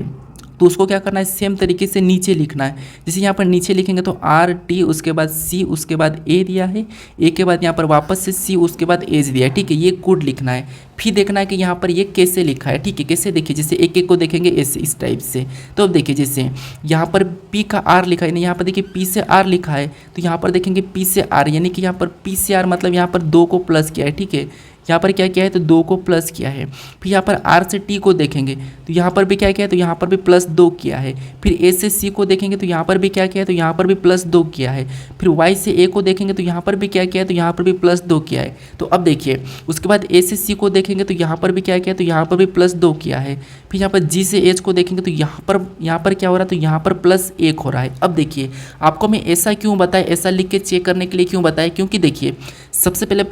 Speaker 1: तो उसको क्या करना है, सेम तरीके से नीचे लिखना है। जैसे यहाँ पर नीचे लिखेंगे तो RT, उसके बाद C, उसके बाद A दिया है, A के बाद यहाँ पर वापस से C, उसके बाद H दिया है। ठीक है, ये कोड लिखना है। फिर देखना है कि यहाँ पर ये कैसे लिखा है। ठीक है, कैसे देखिए, जैसे एक एक को देखेंगे ऐसे इस टाइप से। तो अब देखिए, जैसे यहाँ पर P का R लिखा है, यहाँ पर देखिए P से R लिखा है, तो यहाँ पर देखेंगे P से R, यानी कि यहाँ पर P से R मतलब यहाँ पर 2 को प्लस किया है। ठीक है, यहाँ पर क्या किया है, तो 2 को प्लस किया है। फिर यहाँ पर R से T को देखेंगे तो यहाँ पर भी क्या किया है, तो यहाँ पर भी +2 किया है। फिर A से C को देखेंगे तो यहाँ पर भी क्या किया है, तो यहाँ पर भी +2 किया है। फिर Y से A को देखेंगे तो यहाँ पर भी क्या किया है, तो यहाँ पर भी +2 किया है। तो अब देखिए, उसके बाद A से C को देखेंगे तो यहाँ पर भी क्या किया है, तो यहाँ पर भी +2 किया है। फिर यहाँ पर G से H को देखेंगे तो यहाँ पर क्या हो रहा है, तो यहाँ पर +1 हो रहा है। अब देखिए, आपको मैं ऐसा क्यों बताया, ऐसा लिख के चेक करने के लिए क्यों बताया, क्योंकि देखिए सबसे पहले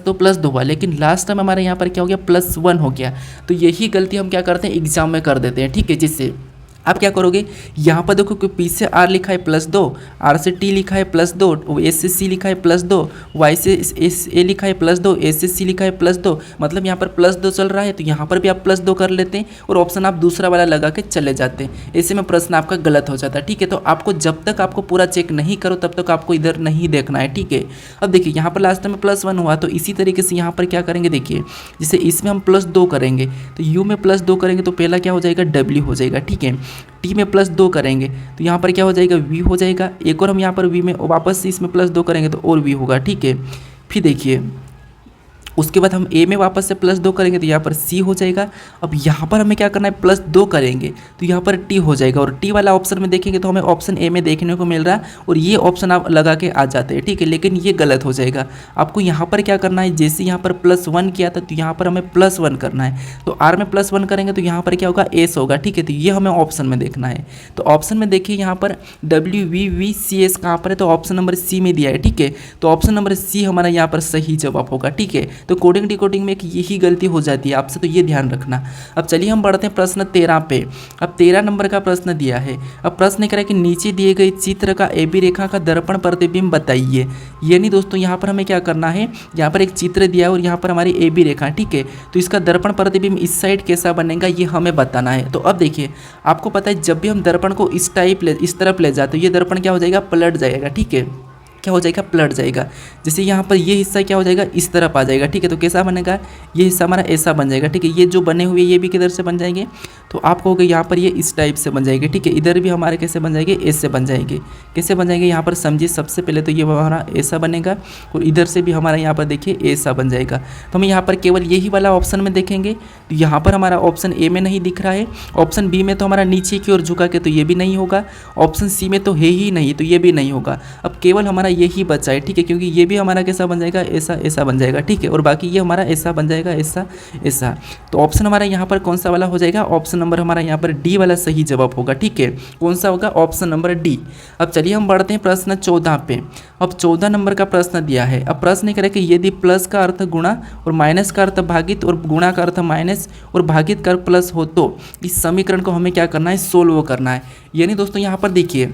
Speaker 1: +2 हुआ, लेकिन लास्ट टाइम हमारे यहाँ पर क्या हो गया, +1 हो गया। तो यही गलती हम क्या करते हैं, एग्जाम में कर देते हैं। ठीक है, जिससे आप क्या करोगे, यहाँ पर देखो कि P से R लिखा है +2, R से T लिखा है +2, S से C लिखा है +2, Y से A लिखा है +2, S से C लिखा है +2, मतलब यहाँ पर +2 चल रहा है, तो यहाँ पर भी आप +2 कर लेते हैं और ऑप्शन आप दूसरा वाला लगा के चले जाते हैं। ऐसे में प्रश्न आपका गलत हो जाता है। ठीक है, तो आपको जब तक आपको पूरा चेक नहीं करो तब तक आपको इधर नहीं देखना है। ठीक है, अब देखिए यहाँ पर लास्ट में +1 हुआ, तो इसी तरीके से यहाँ पर क्या करेंगे, देखिए जैसे इसमें हम +2 करेंगे तो U में +2 करेंगे तो पहला क्या हो जाएगा, W हो जाएगा। ठीक है, T में +2 करेंगे तो यहाँ पर क्या हो जाएगा, V हो जाएगा। एक और हम यहाँ पर V में वापस से इसमें +2 करेंगे तो और V होगा। ठीक है, फिर देखिए उसके बाद हम A में वापस से +2 करेंगे तो यहाँ पर C हो जाएगा। अब यहाँ पर हमें क्या करना है, +2 करेंगे तो यहाँ पर T हो जाएगा, और T वाला ऑप्शन में देखेंगे तो हमें ऑप्शन A में देखने को मिल रहा है और ये ऑप्शन आप लगा के आ जाते हैं। ठीक है, लेकिन ये गलत हो जाएगा। आपको यहाँ पर क्या करना है, जैसे यहाँ पर +1 किया था तो यहाँ पर हमें +1 करना है, तो R में +1 करेंगे तो यहाँ पर क्या होगा, S होगा। ठीक है, तो ये हमें ऑप्शन में देखना है। तो ऑप्शन में देखिए यहाँ पर WVVCS कहाँ पर है, तो ऑप्शन नंबर C में दिया है। ठीक है, तो ऑप्शन नंबर C हमारा यहाँ पर सही जवाब होगा। ठीक है, तो कोडिंग डिकोडिंग में एक यही गलती हो जाती है आपसे, तो ये ध्यान रखना। अब चलिए हम बढ़ते हैं प्रश्न 13 पे। अब 13 नंबर का प्रश्न दिया है। अब प्रश्न कह रहा है कि नीचे दिए गए चित्र का AB रेखा का दर्पण प्रतिबिंब बताइए। यानी दोस्तों यहाँ पर हमें क्या करना है, यहाँ पर एक चित्र दिया है और यहाँ पर हमारी AB रेखा। ठीक है, तो इसका दर्पण प्रतिबिंब इस साइड कैसा बनेगा ये हमें बताना है। तो अब देखिए, आपको पता है जब भी हम दर्पण को इस तरफ ले जाते हैं, ये दर्पण क्या हो जाएगा, पलट जाएगा। ठीक है, क्या हो जाएगा, पलट जाएगा। जैसे यहाँ पर ये हिस्सा क्या हो जाएगा, इस तरफ आ जाएगा। ठीक है, तो कैसा बनेगा, ये हिस्सा हमारा ऐसा बन जाएगा। ठीक है, ये जो बने हुए ये भी किधर से बन जाएंगे, तो आप कहोगे यहाँ पर ये इस टाइप से बन जाएंगे। ठीक है, इधर भी हमारे कैसे बन जाएंगे, ऐसे बन जाएंगे। कैसे बन जाएंगे, यहाँ पर समझिए, सबसे पहले तो ये हमारा ऐसा बनेगा और इधर से भी हमारा यहाँ पर देखिए ऐसा बन जाएगा। तो हम यहाँ पर केवल यही वाला ऑप्शन में देखेंगे, तो यहाँ पर हमारा ऑप्शन A में नहीं दिख रहा है, ऑप्शन B में तो हमारा नीचे की ओर झुका के तो ये भी नहीं होगा, ऑप्शन C में तो है ही नहीं तो ये भी नहीं होगा। अब केवल हमारा यही बचा है। ठीक है, क्योंकि ये भी हमारा कैसा बन जाएगा, ऐसा ऐसा बन जाएगा। ठीक है, और बाकी ये हमारा ऐसा बन जाएगा, ऐसा ऐसा। तो ऑप्शन हमारा यहाँ पर कौन सा वाला हो जाएगा, ऑप्शन नंबर हमारा यहाँ पर D वाला सही जवाब होगा। ठीक है, कौन सा होगा, ऑप्शन नंबर D। अब चलिए हम बढ़ते हैं प्रश्न 14 पे। अब 14 नंबर का प्रश्न दिया है। अब प्रश्न करें कि यदि प्लस का अर्थ गुणा और माइनस का अर्थ भागित और गुणा का अर्थ माइनस और भागित का अर्थ प्लस हो तो इस समीकरण को हमें क्या करना है, सोल्व करना है। यानी दोस्तों यहाँ पर देखिए,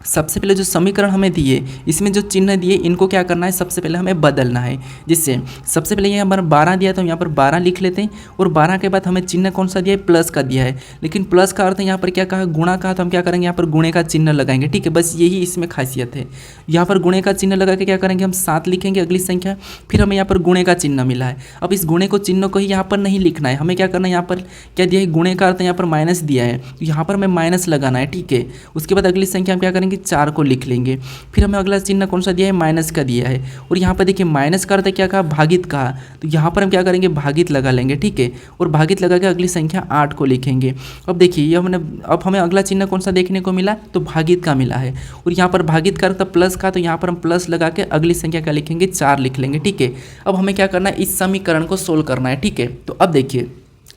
Speaker 1: सबसे पहले जो समीकरण हमें दिए, इसमें जो चिन्ह दिए, इनको क्या करना है, सबसे पहले हमें बदलना है। जिससे सबसे पहले यहाँ पर 12 दिया, तो हम यहाँ पर 12 लिख लेते हैं, और 12 के बाद हमें चिन्ह कौन सा दिया है, प्लस का दिया है। लेकिन प्लस का अर्थ यहाँ पर क्या कहा, गुणा कहा, तो हम क्या करेंगे, यहाँ पर गुणे का चिन्ह लगाएंगे। ठीक है, बस यही इसमें खासियत है। यहाँ पर गुणे का चिन्ह लगा के क्या करेंगे, हम 7 लिखेंगे अगली संख्या, फिर हमें यहाँ पर गुणे का चिन्ह मिला है। अब इस गुणे को चिन्ह को ही यहाँ पर नहीं लिखना है, हमें क्या करना है, यहाँ पर क्या दिया है, गुणे का अर्थ यहाँ पर माइनस दिया है, तो यहाँ पर हमें माइनस लगाना है। ठीक है, उसके बाद अगली संख्या हम क्या करेंगे, 4 को लिख लेंगे। फिर हमें अगला चिन्ह कौन सा दिया है, माइनस का दिया है, और यहाँ पर देखिए माइनस का अर्थ क्या कहा, भागित कहा, तो यहाँ पर हम क्या करेंगे, भागित लगा लेंगे। ठीक है, और भागित लगा के अगली संख्या 8 को लिखेंगे। अब देखिए ये अब हमें अगला चिन्ह कौन सा देखने को मिला, तो भागित का मिला है, और यहाँ पर भागित का अर्थ प्लस का, तो यहाँ पर हम प्लस लगा के अगली संख्या क्या लिखेंगे, 4 लिख लेंगे। ठीक है, अब हमें क्या करना है, इस समीकरण को सोल्व करना है। ठीक है, तो अब देखिए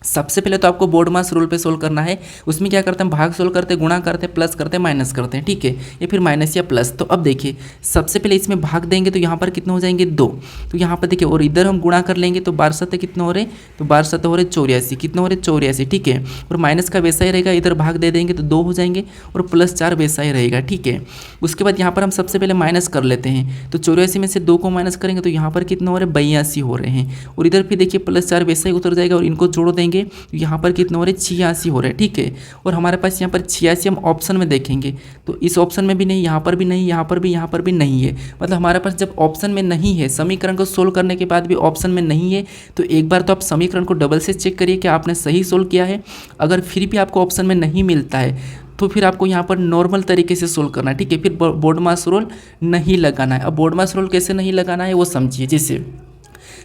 Speaker 1: सबसे पहले तो आपको बोर्ड मास रूल पे सोल्व करना है। उसमें क्या करते हैं, भाग सोल्व करते हैं, गुणा करते हैं, प्लस करते हैं, माइनस करते हैं। ठीक है, या फिर माइनस या प्लस। तो अब देखिए सबसे पहले इसमें भाग देंगे तो यहाँ पर कितने हो जाएंगे, 2। तो यहाँ पर देखिए, और इधर हम गुणा कर लेंगे तो 12 सत्ते कितने हो रहे, तो 12 सत्ते हो रहे 84, कितने हो रहे 84। ठीक है, और माइनस का वैसा ही रहेगा, इधर भाग दे देंगे तो 2 हो जाएंगे, और प्लस 4 वैसा ही रहेगा। ठीक है, उसके बाद यहाँ पर हम सबसे पहले माइनस कर लेते हैं, तो 84 में से 2 को माइनस करेंगे तो यहाँ पर कितने हो रहे, 82 हो रहे हैं, और इधर फिर देखिए प्लस 4 वैसा ही उतर जाएगा, और इनको जोड़ देंगे देखेंगे तो यहाँ पर कितने हो रहे 86 हो रहे हैं, ठीक है। और हमारे पास यहाँ पर 86 हम ऑप्शन में देखेंगे तो इस ऑप्शन में भी नहीं, यहाँ पर भी नहीं, यहाँ पर भी नहीं है। मतलब हमारे पास जब ऑप्शन में नहीं है, समीकरण को सोल्व करने के बाद भी ऑप्शन में नहीं है, तो एक बार तो आप समीकरण को डबल से चेक करिए कि आपने सही सोल्व किया है। अगर फिर भी आपको ऑप्शन में नहीं मिलता है तो फिर आपको यहाँ पर नॉर्मल तरीके से सोल्व करना है, ठीक है। फिर बोर्डमास रूल नहीं लगाना है। अब बोर्डमास रूल कैसे नहीं लगाना है वो समझिए। जैसे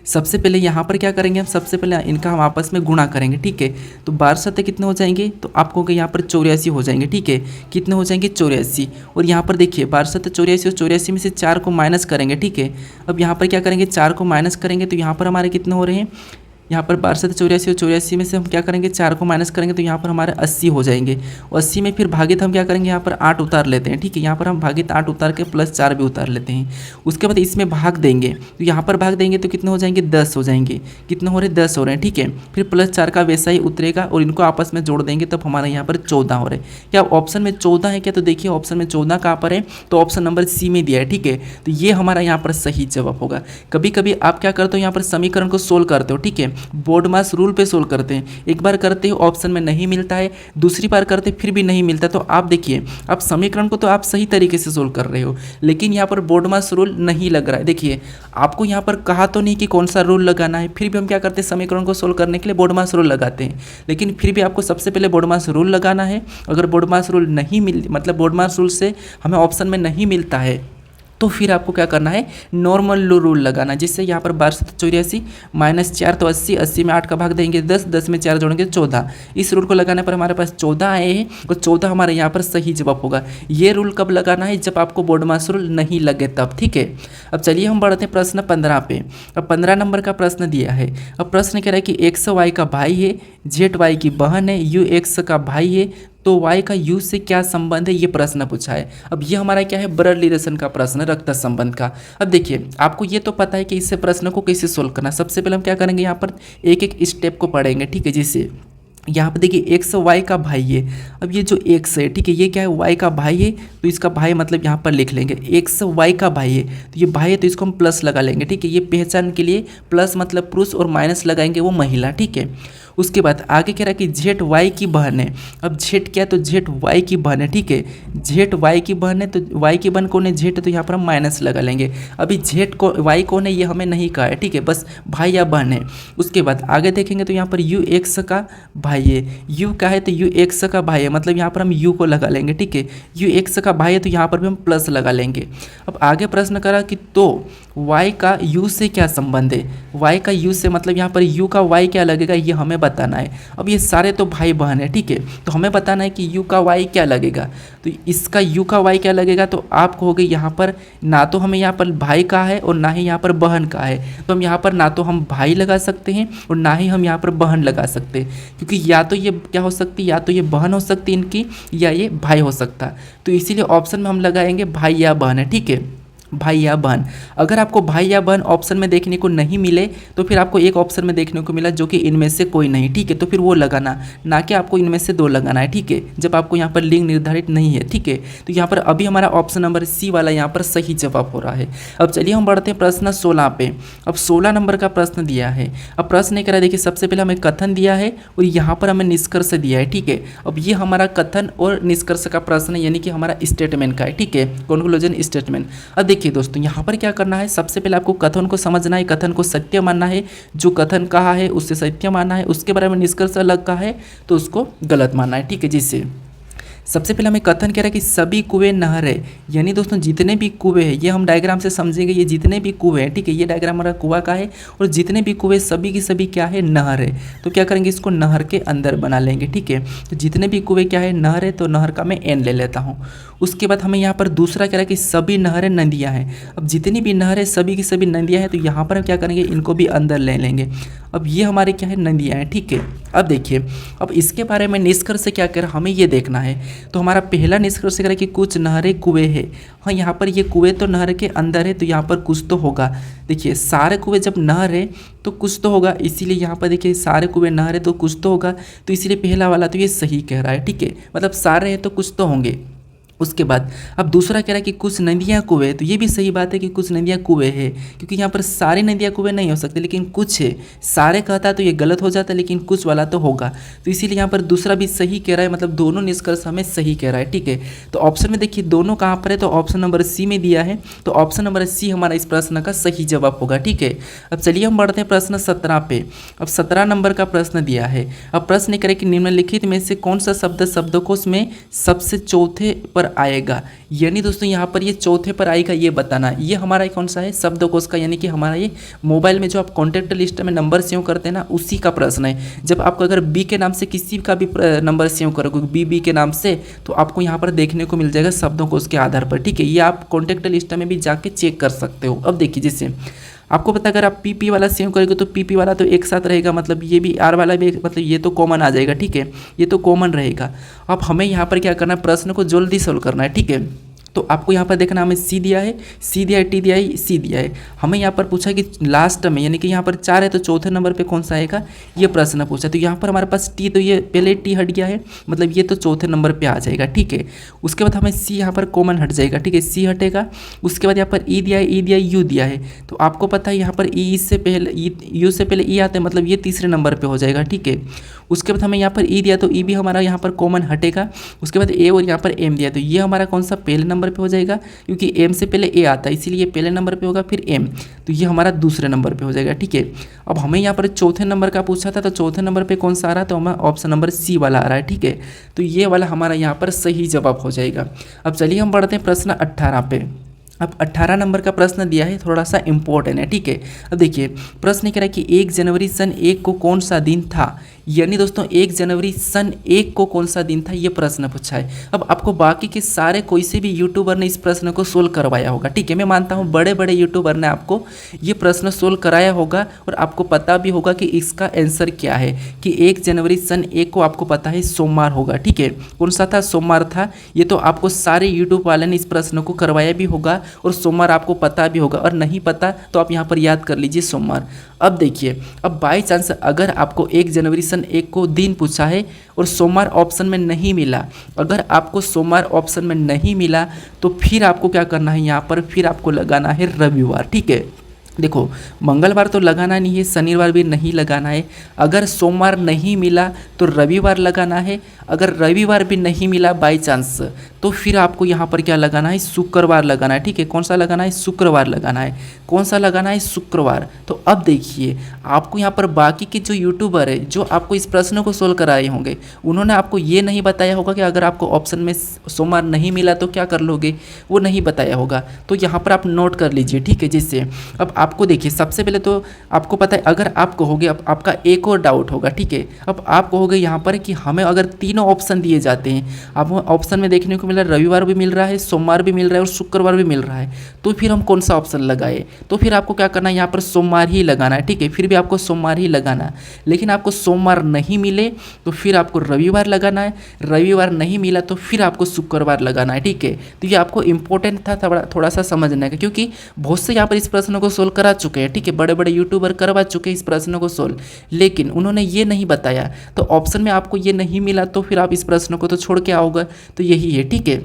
Speaker 1: सबसे पहले यहाँ पर क्या करेंगे हम, सबसे पहले इनका हम आपस में गुणा करेंगे, ठीक है। तो 12 कितने हो जाएंगे, तो आपको यहाँ पर 84 हो जाएंगे, ठीक है। कितने हो जाएंगे 84। और यहाँ पर देखिए 12 84 और 84 में से 4 को माइनस करेंगे, ठीक है। अब यहाँ पर क्या करेंगे 4 को माइनस करेंगे तो यहाँ पर हमारे कितने हो रहे हैं, यहाँ पर 12 84 और 84 में से हम क्या करेंगे 4 को माइनस करेंगे तो यहाँ पर हमारे 80 हो जाएंगे। और 80 में फिर भागित हम क्या करेंगे, यहाँ पर 8 उतार लेते हैं, ठीक है। यहाँ पर हम भागित 8 उतार के प्लस 4 भी उतार लेते हैं। उसके बाद इसमें भाग देंगे तो यहाँ पर भाग देंगे तो कितने हो जाएंगे 10 हो जाएंगे। कितने हो रहे 10 हो रहे हैं, ठीक है। फिर प्लस 4 का वैसा ही उतरेगा और इनको आपस में जोड़ देंगे तब हमारे यहाँ पर 14 हो रहे हैं। क्या ऑप्शन में 14 है क्या, तो देखिए ऑप्शन में 14 कहाँ पर है, तो ऑप्शन नंबर सी में दिया है, ठीक है। तो ये हमारा यहाँ पर सही जवाब होगा। कभी कभी आप क्या करते हो, यहाँ पर समीकरण को सोल्व करते हो, ठीक है, बोर्डमास रूल पे सोल्व करते हैं। एक बार करते हो ऑप्शन में नहीं मिलता है, दूसरी बार करते फिर भी नहीं मिलता, तो आप देखिए आप समीकरण को तो आप सही तरीके से सोल्व कर रहे हो, लेकिन यहाँ पर बोर्डमास रूल नहीं लग रहा है। देखिए आपको यहाँ पर कहा तो नहीं कि कौन सा रूल लगाना है, फिर भी हम क्या करते हैं समीकरण को सोल्व करने के लिए बोर्डमास रूल लगाते हैं। लेकिन फिर भी आपको सबसे पहले बोर्डमास रूल लगाना है। अगर बोर्डमास रूल नहीं मतलब बोर्डमास रूल से हमें ऑप्शन में नहीं मिलता है तो फिर आपको क्या करना है नॉर्मल रूल लगाना, जिससे यहाँ पर 12 84 माइनस 4 तो 80, 80 में 8 का भाग देंगे 10, 10 में 4 जोड़ेंगे 14। इस रूल को लगाने पर हमारे पास 14 आए हैं और 14 हमारे यहाँ पर सही जवाब होगा। ये रूल कब लगाना है, जब आपको बोर्डमास रूल नहीं लगे तब, ठीक है। अब चलिए हम बढ़ते हैं प्रश्न 15 पे। अब 15 नंबर का प्रश्न दिया है। अब प्रश्न कह रहा है कि एक्स वाई का भाई है, जेड वाई की बहन है, यू एक्स का भाई है, तो y का u से क्या संबंध है, ये प्रश्न पूछा है। अब ये हमारा क्या है ब्लड रिलेशन का प्रश्न, रक्त संबंध का। अब देखिए आपको ये तो पता है कि इससे प्रश्न को कैसे सोल्व करना। सबसे पहले हम क्या करेंगे, यहाँ पर एक एक स्टेप को पढ़ेंगे, ठीक है। जैसे यहाँ पर देखिए एक्स वाई का भाई है। अब ये जो एक्स है, ठीक है, ये क्या है वाई का भाई है, तो इसका भाई मतलब यहाँ पर लिख लेंगे एक्स वाई का भाई है, तो ये भाई है तो इसको हम प्लस लगा लेंगे, ठीक है। ये पहचान के लिए प्लस मतलब पुरुष और माइनस लगाएंगे वो महिला, ठीक है। उसके बाद आगे कह रहा है कि जेड वाई की बहन है। अब जेड क्या है, तो जेड वाई की बहन है, ठीक है। जेड वाई की बहन है तो वाई की बहन कौन है, जेड है, तो यहाँ पर हम माइनस लगा लेंगे। अभी जेड को वाई कौन है ये हमें नहीं कहा है, ठीक है, बस भाई या बहन है। उसके बाद आगे देखेंगे तो यहाँ पर यू एक्स का भाई है, यू का है तो यू एक्स का भाई है, मतलब यहाँ पर हम यू को लगा लेंगे, ठीक है। यू एक्स का भाई है तो यहाँ पर भी हम प्लस लगा लेंगे। अब आगे प्रश्न करा कि तो y का u से क्या संबंध है, y का u से मतलब यहाँ पर u का y क्या लगेगा ये हमें बताना है। अब ये सारे तो भाई बहन है, ठीक है, तो हमें बताना है कि u का y क्या लगेगा। तो इसका u का y क्या लगेगा, तो आप कहोगे यहाँ पर ना तो हमें यहाँ पर भाई का है और ना ही यहाँ पर बहन का है, तो हम यहाँ पर ना तो हम भाई लगा सकते हैं और ना ही हम यहाँ पर बहन लगा सकते हैं, क्योंकि या तो ये क्या हो सकती है, या तो ये बहन हो सकती है इनकी, या ये भाई हो सकता है। तो इसीलिए ऑप्शन में हम लगाएंगे भाई या बहन है, ठीक है, भाई या बहन। अगर आपको भाई या बहन ऑप्शन में देखने को नहीं मिले तो फिर आपको एक ऑप्शन में देखने को मिला जो कि इनमें से कोई नहीं, ठीक है, तो फिर वो लगाना, ना कि आपको इनमें से 2 लगाना है, ठीक है, जब आपको यहाँ पर लिंग निर्धारित नहीं है, ठीक है। तो यहाँ पर अभी हमारा ऑप्शन नंबर सी वाला यहाँ पर सही जवाब हो रहा है। अब चलिए हम बढ़ते हैं प्रश्न 16 पे। अब 16 नंबर का प्रश्न दिया है। अब प्रश्न कह रहा है देखिए सबसे पहले हमें कथन दिया है और यहाँ पर हमें निष्कर्ष दिया है, ठीक है। अब ये हमारा कथन और निष्कर्ष का प्रश्न है, यानी कि हमारा स्टेटमेंट का है, ठीक है, कंक्लूजन स्टेटमेंट। अब देखिए दोस्तों यहाँ पर क्या करना है, सबसे पहले आपको कथन को समझना है, कथन को सत्य मानना है, जो कथन कहा है उससे सत्य मानना है, उसके बारे में निष्कर्ष अलग कहा है तो उसको गलत मानना है, ठीक है। जिससे सबसे पहले हमें कथन कह रहा है कि सभी कुएं नहर है, यानी दोस्तों जितने भी कुएं हैं, ये हम डायग्राम से समझेंगे, ये जितने भी कुएं हैं, ठीक है, ये डायग्राम हमारा कुआं का है और जितने भी कुएं सभी की सभी क्या है नहर है, तो क्या करेंगे इसको नहर के अंदर बना लेंगे, ठीक है। तो जितने भी कुएं क्या है नहर है, तो नहर का मैं एन ले लेता हूँ। उसके बाद हमें यहाँ पर दूसरा कह रहा है कि सभी नहरें नदियाँ हैं। अब जितनी भी नहरें सभी की सभी नदियाँ हैं, तो यहाँ पर हम क्या करेंगे इनको भी अंदर ले लेंगे। अब ये हमारे क्या है नदियाँ हैं, ठीक है। अब देखिए अब इसके बारे में निष्कर्ष क्या कर हमें ये देखना है। तो हमारा पहला निष्कर्ष करें कि कुछ नहरें कुएं हैं। हाँ यहाँ पर ये कुएं तो नहर के अंदर है, तो यहाँ पर कुछ तो होगा। देखिए सारे कुएं जब नहर है तो कुछ तो होगा, इसीलिए यहाँ पर देखिए सारे कुएं नहर है तो कुछ तो होगा, तो इसीलिए पहला वाला तो ये सही कह रहा है, ठीक है, मतलब सारे हैं तो कुछ तो होंगे। उसके बाद अब दूसरा कह रहा है कि कुछ नदियाँ कुएं, तो ये भी सही बात है कि कुछ नदियाँ कुएं है, क्योंकि यहाँ पर सारी नदियाँ कुएं नहीं हो सकती, लेकिन कुछ है। सारे कहता है तो ये गलत हो जाता है, लेकिन कुछ वाला तो होगा, तो इसीलिए यहाँ पर दूसरा भी सही कह रहा है, मतलब दोनों निष्कर्ष हमें सही कह रहा है। ठीक है, तो ऑप्शन में देखिए दोनों कहाँ पर है, तो ऑप्शन नंबर सी में दिया है, तो ऑप्शन नंबर सी हमारा इस प्रश्न का सही जवाब होगा। ठीक है, अब चलिए हम बढ़ते हैं प्रश्न 17 पे। अब 17 नंबर का प्रश्न दिया है। अब प्रश्न करें कि निम्नलिखित में से कौन सा शब्द शब्दकोश में सबसे चौथे पर आएगा, यानी दोस्तों यहाँ पर ये चौथे पर आएगा ये बताना। ये हमारा कौन सा है, शब्दकोश का, यानी कि हमारा ये मोबाइल में जो आप कॉन्टैक्ट लिस्ट में नंबर सेव करते हैं ना, उसी का प्रश्न है। जब आपको अगर बी के नाम से किसी का भी नंबर सेव करोगे, बी के नाम से, तो आपको यहाँ पर देखने को मिल जाएगा शब्दकोश के आधार पर। ठीक है, ये आप कॉन्टैक्ट लिस्ट में भी जाके चेक कर सकते हो। अब देखिए, जैसे आपको पता अगर आप पी वाला सेव करेंगे तो पी वाला तो एक साथ रहेगा, मतलब ये भी आर वाला भी, मतलब ये तो कॉमन आ जाएगा। ठीक है, ये तो कॉमन रहेगा। अब हमें यहाँ पर क्या करना है, प्रश्न को जल्दी सॉल्व करना है। ठीक है, तो आपको यहाँ पर देखना, हमें सी दिया है, सी दिया है, टी दिया है, सी दिया है। हमें यहाँ पर पूछा कि लास्ट में, यानी कि यहाँ पर 4 है तो चौथे नंबर पे कौन सा आएगा, ये प्रश्न पूछा। तो यहाँ पर हमारे पास टी, तो ये पहले टी हट गया है, मतलब ये तो चौथे नंबर पे आ जाएगा। ठीक है, उसके बाद हमें सी यहाँ पर कॉमन हट जाएगा। ठीक है, सी हटेगा। उसके बाद यहाँ पर ई दिया है, ई दिया है, यू दिया है, तो आपको पता है यहाँ पर ई से पहले, यू से पहले ई आता है, मतलब ये तीसरे नंबर पर हो जाएगा। ठीक है, उसके बाद हमें यहाँ पर ई दिया, तो ई भी हमारा यहाँ पर कॉमन हटेगा। उसके बाद ए और यहाँ पर एम दिया, तो ये हमारा कौन सा पहले नंबर पे हो जाएगा, क्योंकि एम से पहले ए आता है, इसीलिए पहले नंबर पे होगा, फिर एम, तो ये हमारा दूसरे नंबर पे हो जाएगा। ठीक है, अब हमें यहाँ पर चौथे नंबर का पूछा था, तो चौथे नंबर पे कौन सा आ रहा है, तो हमारा ऑप्शन नंबर सी वाला आ रहा है। ठीक है, तो ये वाला हमारा यहाँ पर सही जवाब हो जाएगा। अब चलिए हम बढ़ते हैं प्रश्न 18 पे। अब 18 नंबर का प्रश्न दिया है, थोड़ा सा इम्पोर्टेंट है। ठीक है, अब देखिए प्रश्न कह रहा है कि 1 जनवरी सन 1 को कौन सा दिन था, यानी दोस्तों 1 जनवरी सन 1 को कौन सा दिन था, ये प्रश्न पूछा है। अब आपको बाकी के सारे कोई से भी यूट्यूबर ने इस प्रश्न को सोल्व करवाया होगा। ठीक है, मैं मानता हूँ बड़े बड़े यूट्यूबर ने आपको ये प्रश्न सोल्व कराया होगा, और आपको पता भी होगा कि इसका आंसर क्या है, कि 1 जनवरी सन 1 को आपको पता है सोमवार होगा। ठीक है, कौन सा था, सोमवार था। ये तो आपको सारे यूट्यूब वाले ने इस प्रश्न को करवाया भी होगा, और सोमवार आपको पता भी होगा, और नहीं पता तो आप यहाँ पर याद कर लीजिए सोमवार। अब देखिए, अब बाई चांस अगर आपको 1 जनवरी सन 1 को दिन पूछा है और सोमवार ऑप्शन में नहीं मिला, अगर आपको सोमवार ऑप्शन में नहीं मिला, तो फिर आपको क्या करना है, यहाँ पर फिर आपको लगाना है रविवार। ठीक है, देखो मंगलवार तो लगाना नहीं है, शनिवार भी नहीं लगाना है। अगर सोमवार नहीं मिला तो रविवार लगाना है। अगर रविवार भी नहीं मिला बाई चांस, तो फिर आपको यहाँ पर क्या लगाना है, शुक्रवार लगाना है। ठीक है, कौन सा लगाना है, शुक्रवार लगाना है। कौन सा लगाना है, शुक्रवार। तो अब देखिए आपको यहाँ पर बाकी के जो यूट्यूबर है, जो आपको इस प्रश्न को सोल्व कराए होंगे, उन्होंने आपको ये नहीं बताया होगा कि अगर आपको ऑप्शन में सोमवार नहीं मिला तो क्या कर लोगे, वो नहीं बताया होगा। तो यहाँ पर आप नोट कर लीजिए। ठीक है, जैसे अब आपको देखिए, सबसे पहले तो आपको पता है, अगर आप कहोगे, अब आपका एक और डाउट होगा। ठीक है, अब आप कहोगे यहाँ पर कि हमें अगर तीनों ऑप्शन दिए जाते हैं, अब ऑप्शन में देखने को मिल रहा है रविवार भी मिल रहा है, सोमवार भी मिल रहा है और शुक्रवार भी मिल रहा है, तो फिर हम कौन सा ऑप्शन लगाए, तो फिर आपको क्या करना है, यहाँ पर सोमवार ही लगाना है। ठीक है, फिर भी आपको सोमवार ही लगाना है। लेकिन आपको सोमवार नहीं मिले तो फिर आपको रविवार लगाना है, रविवार नहीं मिला तो फिर आपको शुक्रवार लगाना है। ठीक है, तो ये आपको इंपॉर्टेंट था थोड़ा सा समझने का, क्योंकि बहुत से यहाँ पर इस प्रश्न को सोल्व करा चुके हैं। ठीक है, बड़े बड़े यूट्यूबर करवा चुके हैं इस प्रश्न को सोल्व, लेकिन उन्होंने ये नहीं बताया, तो ऑप्शन में आपको ये नहीं मिला तो फिर आप इस प्रश्न को तो छोड़ के आओगे, तो यही है। ठीक है,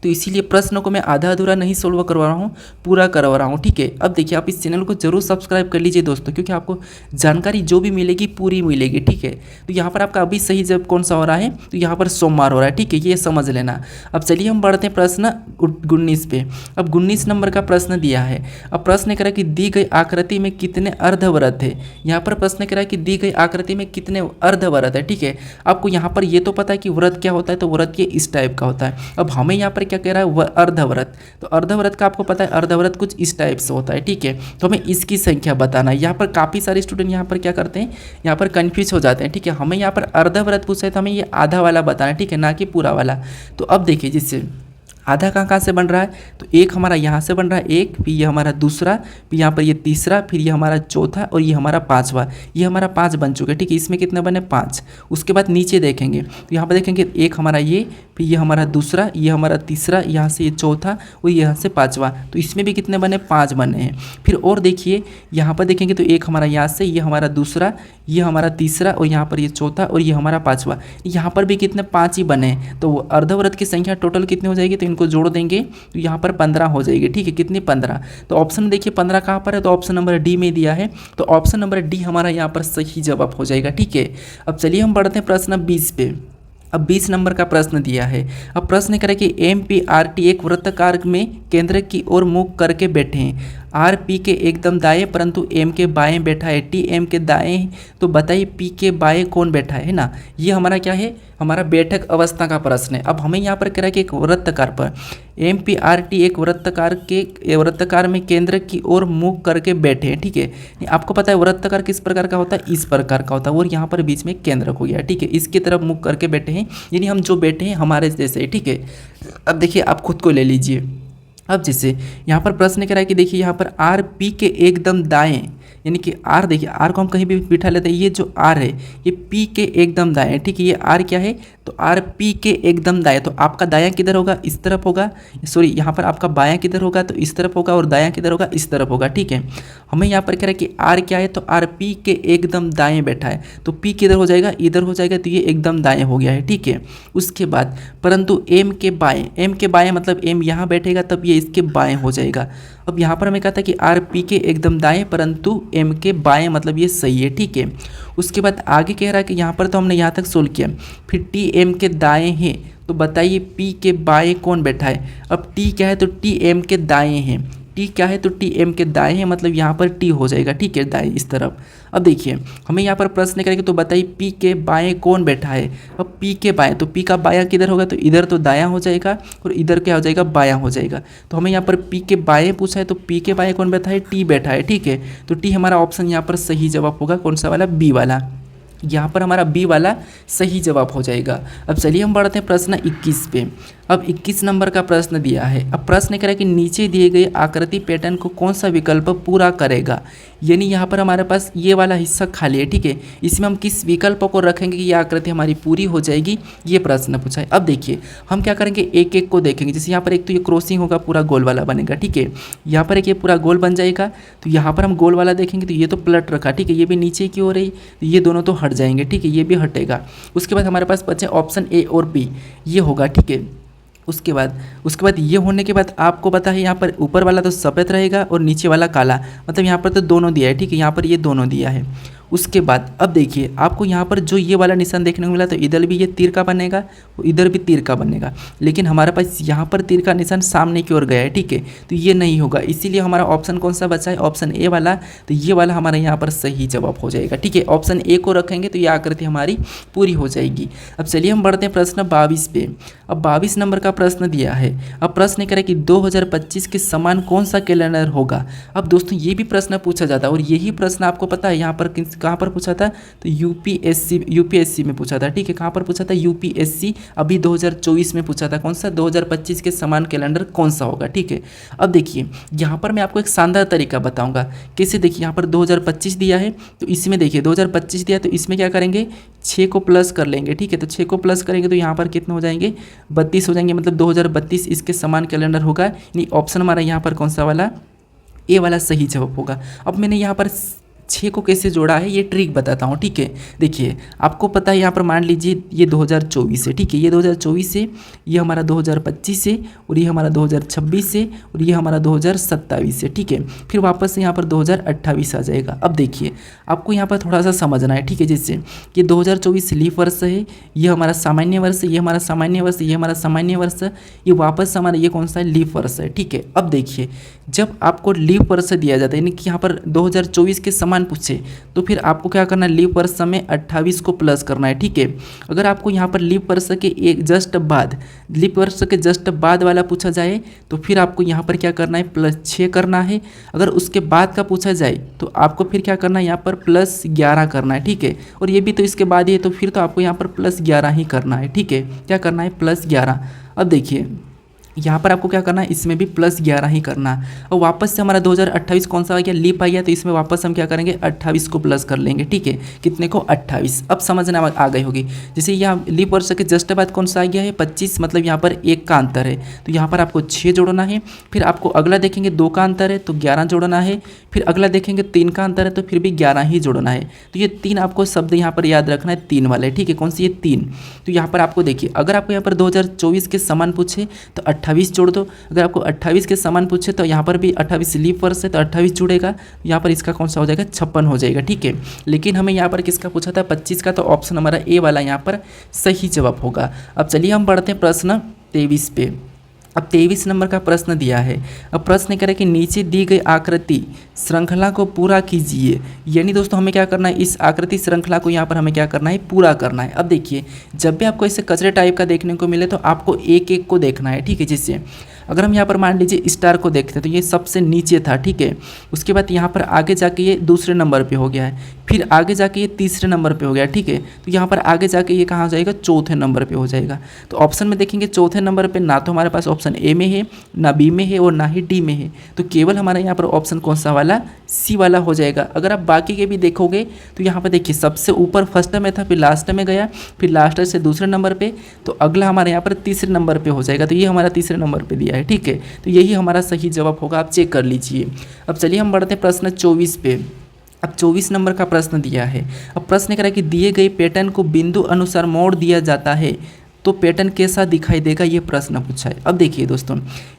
Speaker 1: तो इसीलिए प्रश्न को मैं आधा अधूरा नहीं सोल्व करवा रहा हूँ, पूरा करवा रहा हूँ। ठीक है, अब देखिए आप इस चैनल को जरूर सब्सक्राइब कर लीजिए दोस्तों, क्योंकि आपको जानकारी जो भी मिलेगी पूरी मिलेगी। ठीक है, तो यहाँ पर आपका अभी सही जब कौन सा हो रहा है, तो यहाँ पर सोमवार हो रहा है। ठीक है, ये समझ लेना। अब चलिए हम बढ़ते हैं प्रश्न 19 पे। अब 19 नंबर का प्रश्न दिया है। अब प्रश्न कह रहा है कि दी गई आकृति में कितने अर्धवृत्त है। यहाँ पर प्रश्न कह रहा है कि दी गई आकृति में कितने अर्धवृत्त है। ठीक है, आपको यहाँ पर ये तो पता है कि व्रत क्या होता है, तो व्रत ये इस टाइप का होता है। अब हमें यहाँ पर क्या कह रहा है, अर्धवृत्त, तो अर्धवृत्त का आपको पता है अर्धवृत्त कुछ इस टाइप से होता है। ठीक है, तो हमें इसकी संख्या बताना है। यहाँ पर काफ़ी सारे स्टूडेंट यहाँ पर क्या करते हैं, यहाँ पर कंफ्यूज हो जाते हैं। ठीक है, हमें यहाँ पर अर्धवृत्त पूछा है तो हमें ये आधा वाला बताना है। ठीक है, ना कि पूरा वाला। तो अब देखिए, जिससे आधा कहाँ से बन रहा है, तो एक हमारा यहाँ से बन रहा है, एक, फिर ये हमारा दूसरा, फिर यहाँ पर ये तीसरा, फिर ये हमारा चौथा और ये हमारा पांचवा। ये हमारा 5 बन चुके हैं। ठीक है, इसमें कितने बने, 5। उसके बाद नीचे देखेंगे तो यहाँ पर देखेंगे एक हमारा ये, फिर ये हमारा दूसरा, ये हमारा तीसरा, यहाँ से ये चौथा और यहाँ से पाँचवा। तो इसमें भी कितने बने, 5 बने हैं। फिर और देखिए यहाँ पर देखेंगे तो एक हमारा यहाँ से, ये हमारा दूसरा, ये हमारा तीसरा और यहाँ पर ये चौथा और ये हमारा पाँचवा। यहाँ पर भी कितने, 5 ही बने हैं। तो अर्धवृत्त की संख्या टोटल कितनी हो जाएगी, तो इनको जोड़ देंगे तो यहाँ पर 15 हो जाएगी। ठीक है, कितनी, 15। तो ऑप्शन देखिए 15 कहाँ पर है, तो ऑप्शन नंबर डी में दिया है। तो ऑप्शन नंबर डी हमारा यहाँ पर सही जवाब हो जाएगा। ठीक है, अब चलिए हम बढ़ते हैं प्रश्न 20 पे। अब 20 नंबर का प्रश्न दिया है। अब प्रश्न करें कि MPRT एक वृत्ताकार में केंद्र की ओर मुख करके बैठे हैं। RP के एकदम दाएं परंतु M के बाएं बैठा है, TM के दाएं। तो बताइए P के बाएं कौन बैठा है ना। ये हमारा क्या है, हमारा बैठक अवस्था का प्रश्न है। अब हमें यहाँ पर कह रहा है कि एक वृत्ताकार पर MPRT एक वृत्ताकार में केंद्र की ओर मुख करके बैठे हैं। ठीक है, आपको पता है वृत्ताकार किस प्रकार का होता है, इस प्रकार का होता है, और यहाँ पर बीच में केंद्र हो गया। ठीक है, इसकी तरफ मुख करके बैठे हैं, यानी हम जो बैठे हैं हमारे जैसे। ठीक है, अब देखिए आप खुद को ले लीजिए। अब जैसे यहाँ पर प्रश्न कह रहा है कि देखिए यहाँ पर RP के एकदम दाएं, यानी कि R, देखिए R को हम कहीं भी बिठा लेते हैं, ये जो R है ये P के एकदम दाएं है। ठीक है, ये R क्या है, तो RP के एकदम दाएं। तो आपका दायां किधर होगा, इस तरफ होगा, सॉरी यहाँ पर आपका बायां किधर होगा, तो इस तरफ होगा, और दायां किधर होगा, इस तरफ होगा। ठीक है, हमें यहाँ पर कह रहा है कि R क्या है, तो RP के एकदम दाएं बैठा है। तो P किधर हो जाएगा, इधर हो जाएगा, तो ये एकदम दाएं हो गया है। ठीक है, उसके बाद परंतु M के बाएं मतलब M यहाँ बैठेगा तब ये इसके बाएं हो जाएगा। अब यहाँ पर हमें कहा था कि RP के एकदम दाएं परंतु M के बाएं मतलब ये सही है। ठीक है, उसके बाद आगे कह रहा है कि यहाँ पर तो हमने यहाँ तक सोल्व किया, फिर TM के दाएं हैं। तो बताइए P के बाएं कौन बैठा है। अब T क्या है, तो TM के दाएं हैं। T क्या है, तो TM के दाएं हैं, मतलब यहाँ पर T हो जाएगा। ठीक है, दाएं इस तरफ। अब देखिए हमें यहाँ पर प्रश्न करेंगे, तो बताइए P के बाएं कौन बैठा है। अब P के बाएं, तो P का बायां किधर होगा, तो इधर तो दायां हो जाएगा और इधर क्या हो जाएगा, बायां हो जाएगा। तो हमें यहाँ पर P के बाएं पूछा है, तो P के बाएं कौन बैठा है, T बैठा है। ठीक है, तो T हमारा ऑप्शन यहाँ पर सही जवाब होगा, कौन सा वाला, B वाला। यहाँ पर हमारा B वाला सही जवाब हो जाएगा। अब चलिए हम बढ़ते हैं प्रश्न 21 पे। अब 21 नंबर का प्रश्न दिया है। अब प्रश्न कह रहा है कि नीचे दिए गए आकृति पैटर्न को कौन सा विकल्प पूरा करेगा, यानी यहाँ पर हमारे पास ये वाला हिस्सा खाली है। ठीक है, इसमें हम किस विकल्प को रखेंगे कि ये आकृति हमारी पूरी हो जाएगी, ये प्रश्न पूछा है। अब देखिए हम क्या करेंगे, एक एक को देखेंगे। जैसे यहाँ पर एक तो ये क्रॉसिंग होगा, पूरा गोल वाला बनेगा। ठीक है, यहाँ पर एक ये पूरा गोल बन जाएगा, तो यहाँ पर हम गोल वाला देखेंगे, तो ये तो पलट रखा। ठीक है, ये भी नीचे की ओर है, तो ये दोनों तो हट जाएंगे। ठीक है, ये भी हटेगा। उसके बाद हमारे पास बचे ऑप्शन A और B, ये होगा। ठीक है, उसके बाद ये होने के बाद आपको पता है यहाँ पर ऊपर वाला तो सफ़ेद रहेगा और नीचे वाला काला, मतलब यहाँ पर तो दोनों दिया है। ठीक है, यहाँ पर ये दोनों दिया है। उसके बाद अब देखिए आपको यहाँ पर जो ये वाला निशान देखने को मिला, तो इधर भी ये तीर का बनेगा, इधर भी तीर का बनेगा, लेकिन हमारे पास यहाँ पर तीर का निशान सामने की ओर गया है। ठीक है, तो ये नहीं होगा, इसीलिए हमारा ऑप्शन कौन सा बचा है, ऑप्शन A वाला। तो ये वाला हमारा यहाँ पर सही जवाब हो जाएगा। ठीक है, ऑप्शन A को रखेंगे तो ये आकृति हमारी पूरी हो जाएगी। अब चलिए हम बढ़ते हैं प्रश्न 22 पे। अब 22 नंबर का प्रश्न दिया है। अब प्रश्न करें कि 2025 के समान कौन सा कैलेंडर होगा। अब दोस्तों ये भी प्रश्न पूछा जाता है, और यही प्रश्न आपको पता है यहाँ पर कहाँ पर पूछा था, तो यूपीएससी में पूछा था। ठीक है, कहाँ पर पूछा था, यूपीएससी अभी 2024 में पूछा था। कौन सा, 2025 के समान कैलेंडर कौन सा होगा। ठीक है, अब देखिए यहाँ पर मैं आपको एक शानदार तरीका बताऊंगा कैसे। देखिए यहाँ पर 2025 दिया है, तो इसमें देखिए 2025 दिया, तो इसमें क्या करेंगे, 6 को प्लस कर लेंगे। ठीक है, तो 6 को प्लस करेंगे तो यहाँ पर कितने हो जाएंगे, 32 हो जाएंगे, मतलब 2032 इसके समान कैलेंडर होगा। यानी ऑप्शन हमारा यहाँ पर कौन सा वाला, ए वाला सही जवाब होगा। अब मैंने यहाँ पर 6 को कैसे जोड़ा है ये ट्रिक बताता हूँ। ठीक है, देखिए आपको पता है यहाँ पर मान लीजिए ये 2024 है। ठीक है, ये 2024 है, ये हमारा 2025 है, और ये हमारा 2026 है, और ये हमारा 2027 है। ठीक है, फिर वापस से यहाँ पर 2028 आ जाएगा। अब देखिए आपको यहाँ पर थोड़ा सा समझना है। ठीक है, जैसे ये 2024 लीप वर्ष है, ये हमारा सामान्य वर्ष है, ये हमारा सामान्य वर्ष, ये हमारा सामान्य वर्ष, ये वापस हमारा ये कौन सा है, लीप वर्ष है। ठीक है, अब देखिए जब आपको लीप वर्ष दिया जाता है, यानी कि यहाँ पर 2024 के समान पूछे, तो फिर आपको क्या करना है, लीप वर्ष में 28 को प्लस करना है। ठीक है, अगर आपको यहाँ पर लीप वर्ष के लीप वर्ष के जस्ट बाद वाला पूछा जाए, तो फिर आपको यहाँ पर क्या करना है, +6 करना है। अगर उसके बाद का पूछा जाए तो आपको फिर क्या करना है, यहाँ पर +11 करना है। ठीक है, और ये भी तो इसके बाद ही है, तो फिर तो आपको यहाँ पर +11 ही करना है। ठीक है, क्या करना है, +11। अब देखिए यहाँ पर आपको क्या करना है, इसमें भी +11 ही करना है। और वापस से हमारा 2028 कौन सा आ गया, लीप आ गया, तो इसमें वापस हम क्या करेंगे 28 को प्लस कर लेंगे। ठीक है, कितने को 28। अब समझना आ गई होगी। जैसे यहाँ लीप वर्ष के जस्ट बाद कौन सा आ गया है 25, मतलब यहाँ पर 1 का अंतर है, तो यहाँ पर आपको 6 जोड़ना है। फिर आपको अगला देखेंगे 2 का अंतर है तो 11 जोड़ना है। फिर अगला देखेंगे 3 का अंतर है तो फिर भी 11 ही जोड़ना है। तो ये 3 आपको शब्द यहाँ पर याद रखना है, 3 वाले। ठीक है, कौन सी, ये 3। तो यहाँ पर आपको देखिए, अगर आपको यहाँ पर 2024 के समान पूछे तो 28 जोड़ दो। अगर आपको 28 के समान पूछे तो यहाँ पर भी 28 लीप वर्ष है तो 28 जुड़ेगा, यहाँ पर इसका कौन सा हो जाएगा 56 हो जाएगा। ठीक है, लेकिन हमें यहाँ पर किसका पूछा था 25 का, तो ऑप्शन हमारा ए वाला यहाँ पर सही जवाब होगा। अब चलिए हम बढ़ते हैं प्रश्न 23 पे। अब 23 नंबर का प्रश्न दिया है। अब प्रश्न करें कि नीचे दी गई आकृति श्रृंखला को पूरा कीजिए। यानी दोस्तों हमें क्या करना है, इस आकृति श्रृंखला को यहाँ पर हमें क्या करना है, पूरा करना है। अब देखिए, जब भी आपको ऐसे कचरे टाइप का देखने को मिले तो आपको एक एक को देखना है। ठीक है, जिससे अगर हम यहाँ पर मान लीजिए स्टार को देखते हैं तो ये सबसे नीचे था। ठीक है, उसके बाद यहाँ पर आगे जाके ये दूसरे नंबर पे हो गया है, फिर आगे जाके ये तीसरे नंबर पे हो गया। ठीक है, तो यहाँ पर आगे जाके ये कहाँ हो जाएगा, चौथे नंबर पे हो जाएगा। तो ऑप्शन में देखेंगे चौथे नंबर पे ना तो हमारे पास ऑप्शन ए में है, ना बी में है और ना ही डी में है, तो केवल हमारा यहाँ पर ऑप्शन कौन सा वाला, सी वाला हो जाएगा। अगर आप बाकी के भी देखोगे तो यहाँ पर देखिए सबसे ऊपर फर्स्ट में था, फिर लास्ट में गया, फिर लास्ट से दूसरे नंबर पे, तो अगला हमारे यहाँ पर तीसरे नंबर पे हो जाएगा। तो ये हमारा तीसरे नंबर पे दिया है। ठीक है, तो यही हमारा सही जवाब होगा, आप चेक कर लीजिए। अब चलिए हम बढ़ते हैं प्रश्न 24 पे। अब 24 नंबर का प्रश्न दिया है। अब प्रश्न करा कि दिए गए पैटर्न को बिंदु अनुसार मोड़ दिया जाता है तो पैटर्न कैसा दिखाई देगा, ये प्रश्न पूछा है। अब देखिए दोस्तों,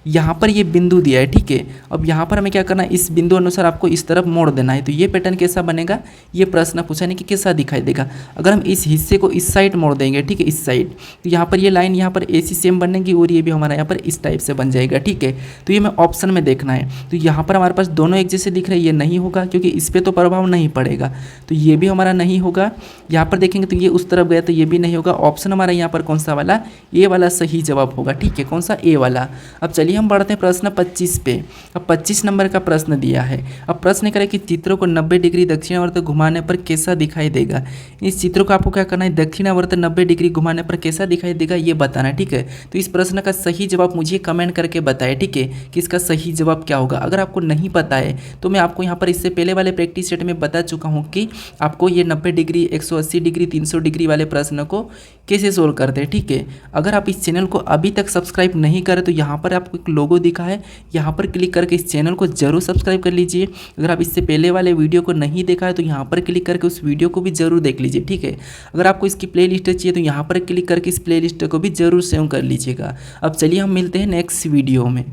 Speaker 1: यहाँ पर ये बिंदु दिया है। ठीक है, अब यहाँ पर हमें क्या करना है, इस बिंदु अनुसार आपको इस तरफ मोड़ देना है, तो ये पैटर्न कैसा बनेगा, ये प्रश्न पूछा नहीं कि कैसा दिखाई देगा। अगर हम इस हिस्से को इस साइड मोड़ देंगे, ठीक है, इस साइड, तो यहाँ पर ये लाइन यहाँ पर ऐसी सेम बनेगी और ये भी हमारा यहाँ पर इस टाइप से बन जाएगा। ठीक है, तो ये हमें ऑप्शन में देखना है। तो यहाँ पर हमारे पास दोनों एक जैसे दिख रहे हैं, ये नहीं होगा क्योंकि इस पर तो प्रभाव नहीं पड़ेगा, तो ये भी हमारा नहीं होगा। यहाँ पर देखेंगे तो ये उस तरफ गया तो ये भी नहीं होगा। ऑप्शन हमारा यहाँ पर कौन सा वाला, ए वाला सही जवाब होगा। ठीक है, कौन सा, ए वाला। अब चलिए हम बढ़ते हैं प्रश्न 25 पे। अब 25 नंबर का प्रश्न दिया है। अब प्रश्न करें कि चित्रों को 90 डिग्री दक्षिणावर्त घुमाने पर कैसा दिखाई देगा। इस चित्रों को आपको क्या करना है, दक्षिणावर्त 90 डिग्री घुमाने पर कैसा दिखाई देगा, ये बताना है। ठीक है, तो इस प्रश्न का सही जवाब मुझे कमेंट करके बताएं। ठीक है, कि इसका सही जवाब क्या होगा। अगर आपको नहीं पता है तो मैं आपको यहाँ पर इससे पहले वाले प्रैक्टिस सेट में बता चुका हूँ कि आपको ये 90 डिग्री, 180 डिग्री, 300 डिग्री वाले प्रश्न को कैसे सोल्व करते हैं। ठीक है, अगर आप इस चैनल को अभी तक सब्सक्राइब नहीं करें तो यहाँ पर आपको एक लोगो दिखा है, यहाँ पर क्लिक करके इस चैनल को जरूर सब्सक्राइब कर लीजिए। अगर आप इससे पहले वाले वीडियो को नहीं देखा है तो यहाँ पर क्लिक करके उस वीडियो को भी जरूर देख लीजिए। ठीक है, अगर आपको इसकी प्लेलिस्ट चाहिए तो यहाँ पर क्लिक करके इस प्लेलिस्ट को भी जरूर सेव कर लीजिएगा। अब चलिए हम मिलते हैं नेक्स्ट वीडियो में।